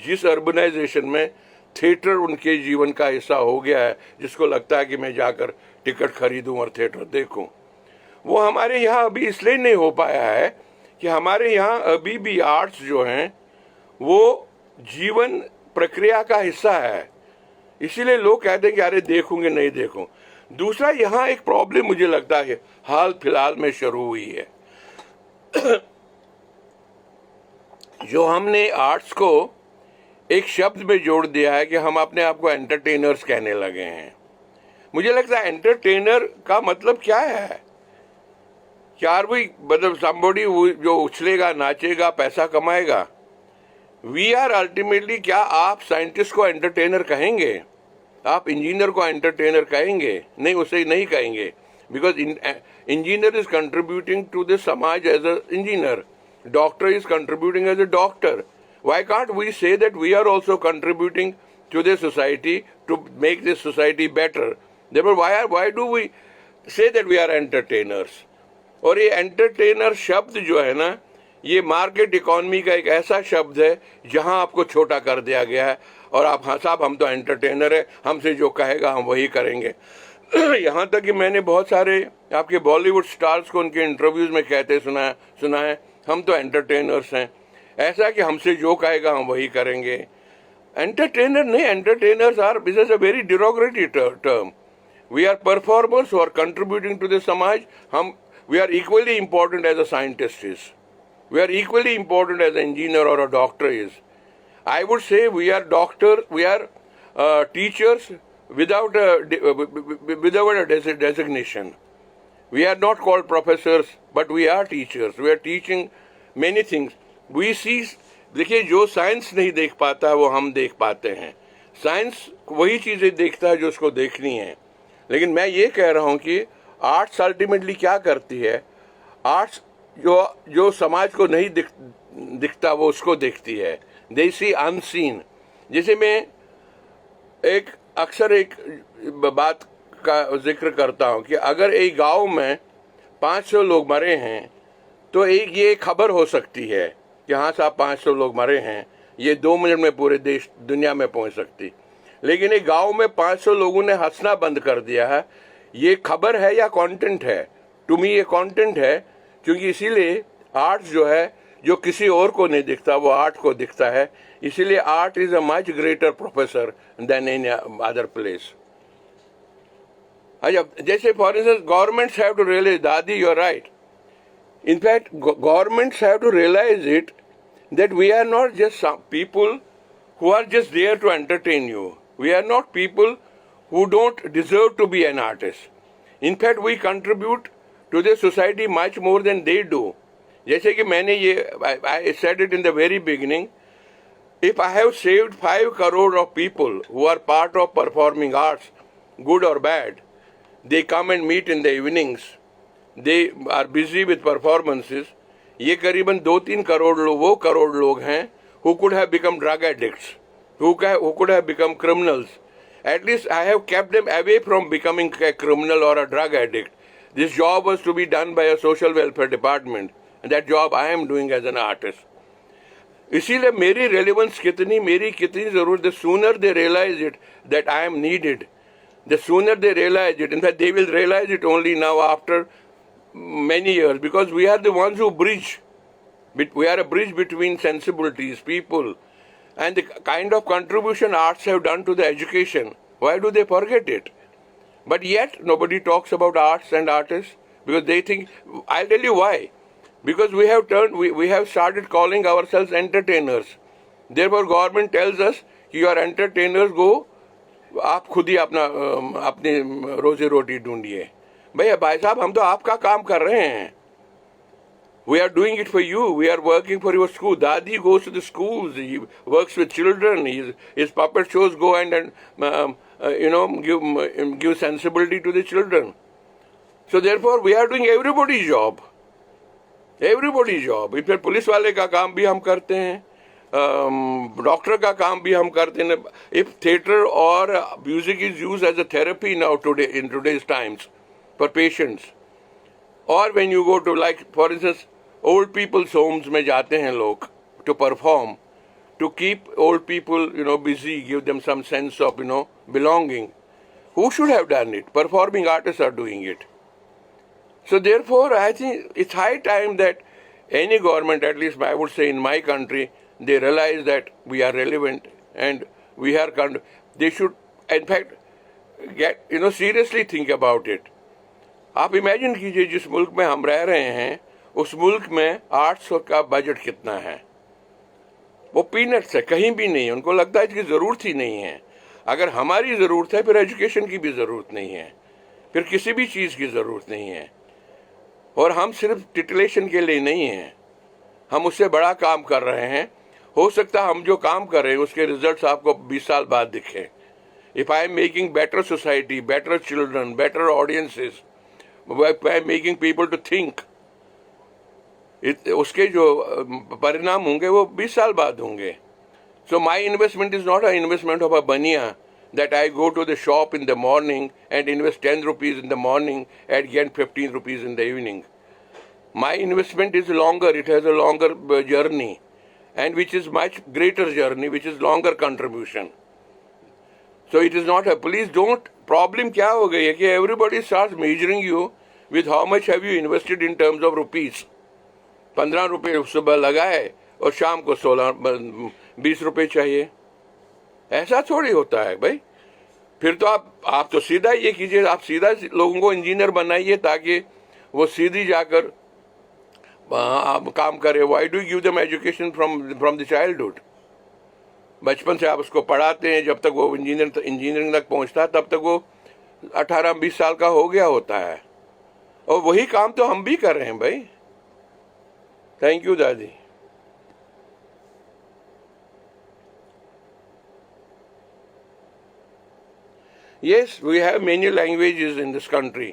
जिस अर्बनाइजेशन में थिएटर उनके जीवन का हिस्सा हो गया है, जिसको लगता है कि मैं जाकर टिकट खरीदूं और थिएटर देखूं। वो हमारे यहाँ अभी इसलिए नहीं हो पाया है कि हमारे यहाँ अभी भी आर्ट्स जो हैं वो जीवन प्रक्रिया का हिस्सा है। इसीलिए लोग कहते हैं कि अरे देखूंगे नहीं देखूं। दूसरा, यहाँ एक प्रॉब्लम मुझे लगता है हाल फिलहाल में शुरू हुई है जो हमने आर्ट्स को एक शब्द में जोड़ दिया है कि हम अपने आप को एंटरटेनर्स कहने लगे हैं। मुझे लगता है एंटरटेनर का मतलब क्या है? क्या भी मतलब somebody जो उछलेगा, नाचेगा, पैसा कमाएगा? वी आर अल्टीमेटली, क्या आप साइंटिस्ट को एंटरटेनर कहेंगे? आप इंजीनियर को एंटरटेनर कहेंगे? नहीं, उसे नहीं कहेंगे, because engineer is contributing to the samaj as a engineer, doctor is contributing as a doctor. Why can't we say that we are also contributing to the society to make this society better? Therefore, why do we say that we are entertainers? और ये entertainer शब्द जो है ना, ये market economy का एक ऐसा शब्द है जहां आपको छोटा कर दिया गया है, और आप, हाँ साहब हम तो एंटरटेनर है, हमसे जो कहेगा हम वही करेंगे। यहाँ तक कि मैंने बहुत सारे आपके बॉलीवुड स्टार्स को उनके इंटरव्यूज में कहते सुना है हम तो एंटरटेनर्स हैं, ऐसा कि हमसे जो कहेगा हम वही करेंगे। एंटरटेनर नहीं, entertainers are, this is a very derogatory term. we are performers who are contributing to the samaj. We are equally important as a scientist is. We are equally important as an engineer or a doctor is. I would say we are teachers without a designation. We are not called professors, but we are teachers. We are teaching many things. We see, देखिए जो science नहीं देख पाता है वो हम देख पाते हैं. साइंस वही चीज़ें देखता है जो उसको देखनी है. लेकिन मैं ये कह रहा हूँ कि आर्ट्स अल्टीमेटली क्या करती है. आर्ट्स जो समाज को नहीं दिखता वो उसको देखती है. दे सी अनसीन. जैसे मैं अक्सर एक बात का जिक्र करता हूँ कि अगर एक गांव में 500 लोग मरे हैं तो ये खबर हो सकती है कि हाँ साहब 500 लोग मरे हैं. ये 2 मिनट में पूरे दुनिया में पहुँच सकती. लेकिन एक गांव में 500 लोगों ने हंसना बंद कर दिया है. ये खबर है या कंटेंट है? टू मी ये कंटेंट है, क्योंकि इसीलिए आर्ट्स जो है जो किसी और को नहीं दिखता वो आर्ट को दिखता है. इसीलिए art is a much greater professor then in other place. अच्छा, जैसे for instance governments have to realise, Dadi you are right. In fact, governments have to realize it that we are not just some people who are just there to entertain you. We are not people who don't deserve to be an artist. In fact, we contribute to the society much more than they do. जैसे कि मैंने I said it in the very beginning, if I have saved 5 crore of people who are part of performing arts, good or bad, they come and meet in the evenings. They are busy with performances. ये करीबन 2-3 करोड़ लोग वो करोड़ लोग हैं who could have become drug addicts, who could have become criminals. At least I have kept them away from becoming a criminal or a drug addict. This job was to be done by a social welfare department, and that job I am doing as an artist. इसीलिए मेरी relevance मेरी कितनी जरूरत. The sooner they realize it that I am needed, the sooner they realize it. In fact, they will realize it only now after many years, because we are the ones who bridge. We are a bridge between sensibilities, people, and the kind of contribution arts have done to the education. Why do they forget it? But yet nobody talks about arts and artists because they think. I'll tell you why. Because we have started calling ourselves entertainers. Therefore, government tells us you are entertainers. Go, आप खुद ही अपनी रोजी रोटी ढूंढिए. भाई साहब, हम तो आपका काम कर रहे हैं. We are doing it for you. We are working for your school. Dadi goes to the schools. He works with children. His puppet shows go and give sensibility to the children. So therefore, we are doing everybody's job. Everybody's job. इस पर police वाले का काम भी हम करते हैं, doctor का काम भी हम करते हैं. If theatre or music is used as a therapy now in today's times for patients, or when you go to, like for instance, old people's homes में जाते हैं लोग to perform, to keep old people busy, give them some sense of belonging. Who should have done it? Performing artists are doing it. So therefore, I think it's high time that any government, at least I would say in my country, they realize that we are relevant and they should in fact get seriously think about it. आप imagine कीजिए जिस मुल्क में हम रह रहे हैं उस मुल्क में आर्ट्स का बजट कितना है. वो पीनट्स है, कहीं भी नहीं है. उनको लगता है इसकी ज़रूरत ही नहीं है. अगर हमारी ज़रूरत है फिर एजुकेशन की भी ज़रूरत नहीं है, फिर किसी भी चीज़ की ज़रूरत नहीं है. और हम सिर्फ टिटलेशन के लिए नहीं हैं, हम उससे बड़ा काम कर रहे हैं. हो सकता है हम जो काम कर रहे हैं उसके रिजल्ट्स आपको 20 साल बाद दिखें. If I am making better society, better children, better audiences, I am making people to think, उसके जो परिणाम होंगे वो 20 साल बाद होंगे. So my investment is not a investment of a baniya that I go to the shop in the morning and invest 10 rupees in the morning and get 15 rupees in the evening. My investment is longer, it has a longer journey, and which is much greater journey, which is longer contribution. So it is not a, please don't, problem क्या हो गई है कि everybody starts measuring you with how much have you invested in terms of rupees. 15 रुपये सुबह लगाए और शाम को 20 रुपये चाहिए. ऐसा थोड़ी होता है भाई. फिर तो आप तो सीधा ये कीजिए, आप सीधा लोगों को इंजीनियर बनाइए ताकि वो सीधी जाकर आप काम करे। Why do give them education from the childhood? बचपन से आप उसको पढ़ाते हैं, जब तक वो इंजीनियरिंग तक पहुंचता है तब तक वो 18-20 साल का हो गया होता है। और वही काम तो हम भी कर रहे हैं भाई। थैंक यू दादी। Yes, we have many languages in this country.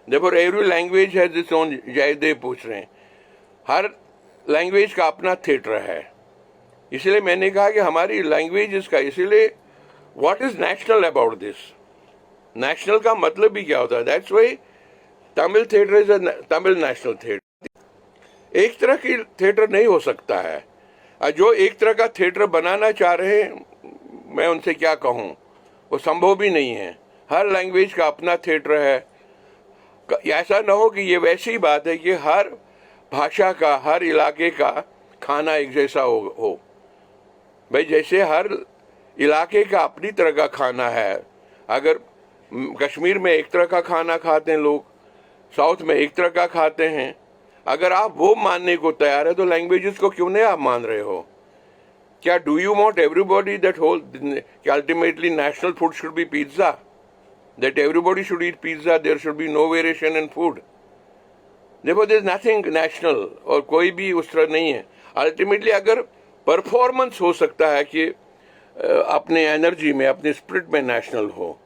Therefore, every language has its own। Jaidev पूछ रहे हैं, हर लैंग्वेज का अपना थिएटर है। इसलिए मैंने कहा कि हमारी लैंग्वेज का, इसीलिए what is national about this? National का मतलब भी क्या होता है? That's why Tamil theatre is Tamil national theatre. एक तरह की थिएटर नहीं हो सकता है। जो एक तरह का थिएटर बनाना चाह रहे हैं, मैं उनसे क्या कहूँ, वो संभव भी नहीं है। हर लैंग्वेज का अपना थिएटर है। ऐसा ना हो कि ये वैसी बात है कि हर भाषा का, हर इलाके का खाना एक जैसा हो। भाई जैसे हर इलाके का अपनी तरह का खाना है। अगर कश्मीर में एक तरह का खाना खाते हैं लोग, साउथ में एक तरह का खाते हैं, अगर आप वो मानने को तैयार है तो लैंग्वेजेस को क्यों नहीं आप मान रहे हो? क्या do you want everybody that whole कि ultimately national food should be pizza, that everybody should eat pizza, there should be no variation in food? देखो, देयर इज नथिंग नेशनल, और कोई भी उस तरह नहीं है। अल्टीमेटली अगर परफॉर्मेंस हो सकता है कि अपने एनर्जी में, अपने स्पिरिट में नेशनल हो,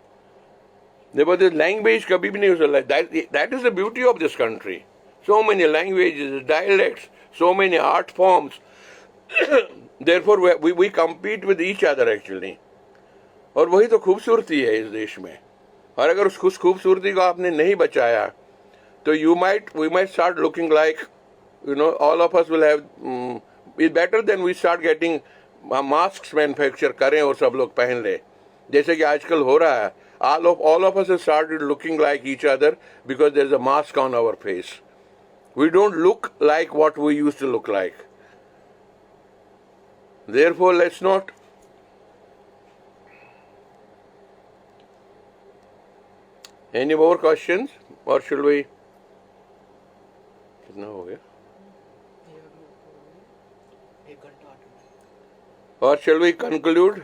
देखो दिस लैंग्वेज कभी भी नहीं हो सकता। That is the beauty of this country. So many languages, dialects, so many art forms, therefore we compete with each other actually। और वही तो खूबसूरती है इस देश में। और अगर उस खूबसूरती को आपने नहीं बचाया तो we might start looking like, all of us will have, it's better than we start getting masks manufacture करें और सब लोग पहन ले, जैसे कि आजकल हो रहा है। all of us have started looking like each other because there's a mask on our face. We don't look like what we used to look like. Therefore, let's not any more questions, or should we? कितना हो गया? एक घंटा 8 minute. Or shall we conclude?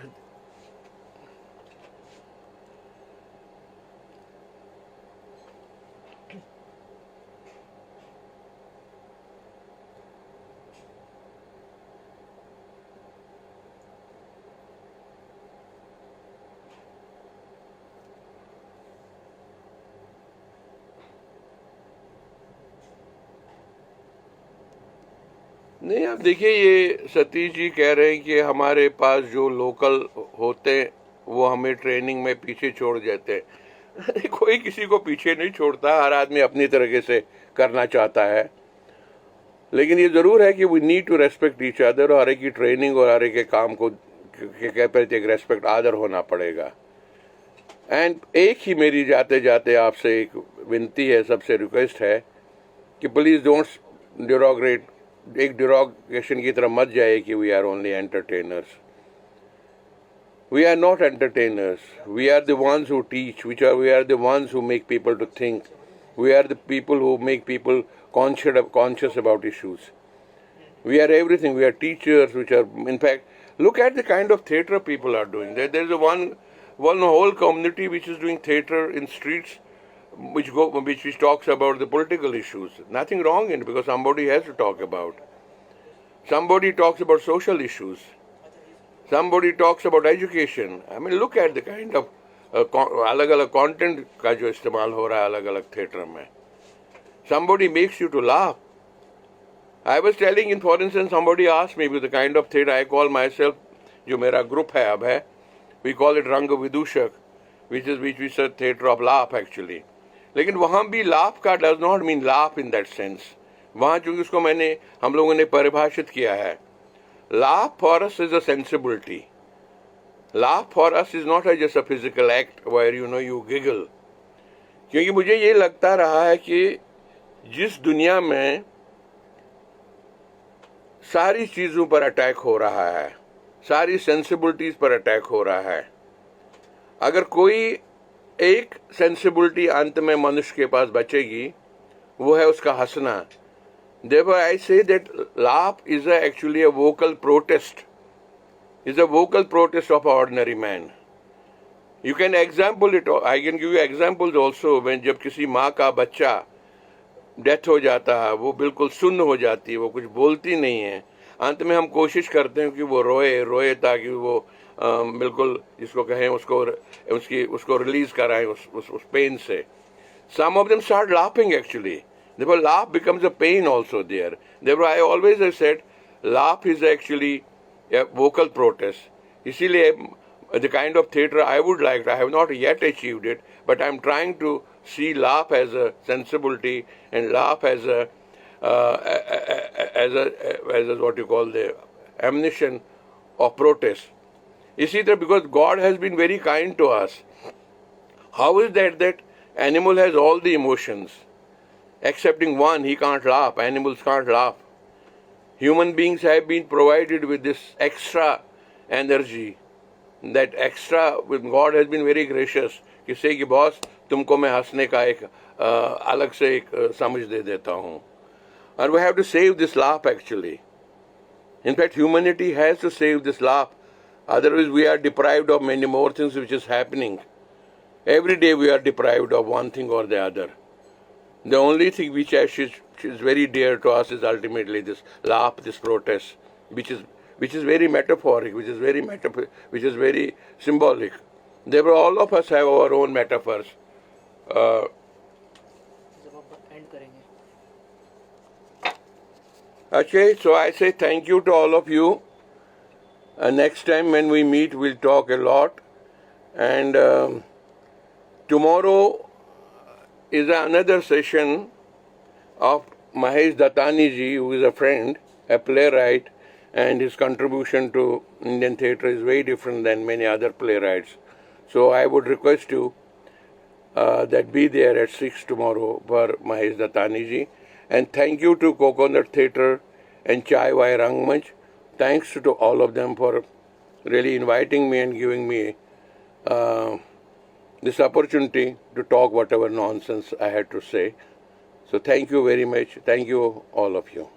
नहीं, आप देखिए, ये सतीश जी कह रहे हैं कि हमारे पास जो लोकल होते हैं वो हमें ट्रेनिंग में पीछे छोड़ जाते हैं। कोई किसी को पीछे नहीं छोड़ता, हर आदमी अपनी तरीके से करना चाहता है। लेकिन ये जरूर है कि we need to respect each other, और हर एक की ट्रेनिंग और हर एक के काम को के प्रति एक रेस्पेक्ट, आदर होना पड़ेगा। एंड एक ही मेरी जाते जाते आपसे एक विनती है, सबसे रिक्वेस्ट है कि प्लीज डोंट डिरोगरेट, एक डिरोगेशन की तरफ मत जाए कि we are only entertainers. We are not entertainers, we are the ones who teach, we are the ones who make people to think, we are the people who make people conscious about issues. We are everything. We are teachers, which are, in fact, look at the kind of theatre people are doing. There is one whole community which is doing theatre in streets, which talks about the political issues. Nothing wrong in it, because somebody has to talk about. Somebody talks about social issues. Somebody talks about education. I mean, look at the kind of अलग-अलग content का जो इस्तेमाल हो रहा है अलग-अलग theatre में. Somebody makes you to laugh. I was telling, in for instance, somebody asked me with the kind of theatre I call myself, जो मेरा group है अब है, we call it Rang Vidushak, which we say theatre of laugh actually. लेकिन वहाँ भी laugh का does not mean laugh in that sense. वहाँ चूंकि उसको हम लोगों ने परिभाषित किया है. Laugh for us is a sensibility. Laugh for us is not just a physical act where you giggle. क्योंकि मुझे ये लगता रहा है कि जिस दुनिया में सारी चीजों पर अटैक हो रहा है, सारी सेंसिबिलिटीज पर अटैक हो रहा है, अगर कोई एक सेंसिबिलिटी अंत में मनुष्य के पास बचेगी, वो है उसका हंसना. Therefore, I say that laugh is actually a vocal protest. Is a vocal protest of an ordinary man. You can example it. I can give you examples also when जब किसी माँ का बच्चा डेथ हो जाता है, वो बिल्कुल सुन्न हो जाती है, वो कुछ बोलती नहीं है. अंत में हम कोशिश करते हैं कि वो रोए ताकि वो बिल्कुल जिसको कहें उसको रिलीज कराएं उस पेन से. Some of them start laughing actually. Therefore, laugh becomes a pain also there. Therefore, I always have said, laugh is actually a vocal protest. इसीलिए the kind of theatre I would like, I have not yet achieved it, but I am trying to see laugh as a sensibility and laugh as a what you call the ammunition of protest. इसी तरह because God has been very kind to us. How is that animal has all the emotions? Excepting one, he can't laugh. Animals can't laugh. Human beings have been provided with this extra energy. That extra, with God has been very gracious. कि say कि boss तुमको मैं हंसने का एक अलग से एक समझ दे देता हूँ. And we have to save this laugh actually. In fact, humanity has to save this laugh. Otherwise, we are deprived of many more things which is happening. Every day we are deprived of one thing or the other. The only thing which is very dear to us is ultimately this laugh, this protest, which is very metaphoric, which is very symbolic. Therefore, all of us have our own metaphors. जब आप and करेंगे. Okay, so I say thank you to all of you. Next time when we meet, we'll talk a lot. And tomorrow is another session of Mahesh Dattani ji, who is a friend, a playwright, and his contribution to Indian theatre is very different than many other playwrights. So I would request you that be there at 6 tomorrow for Mahesh Dattani ji. And thank you to Coconut Theatre and Chai Vai Rangmanch. Thanks to all of them for really inviting me and giving me this opportunity to talk whatever nonsense I had to say. So thank you very much. Thank you, all of you.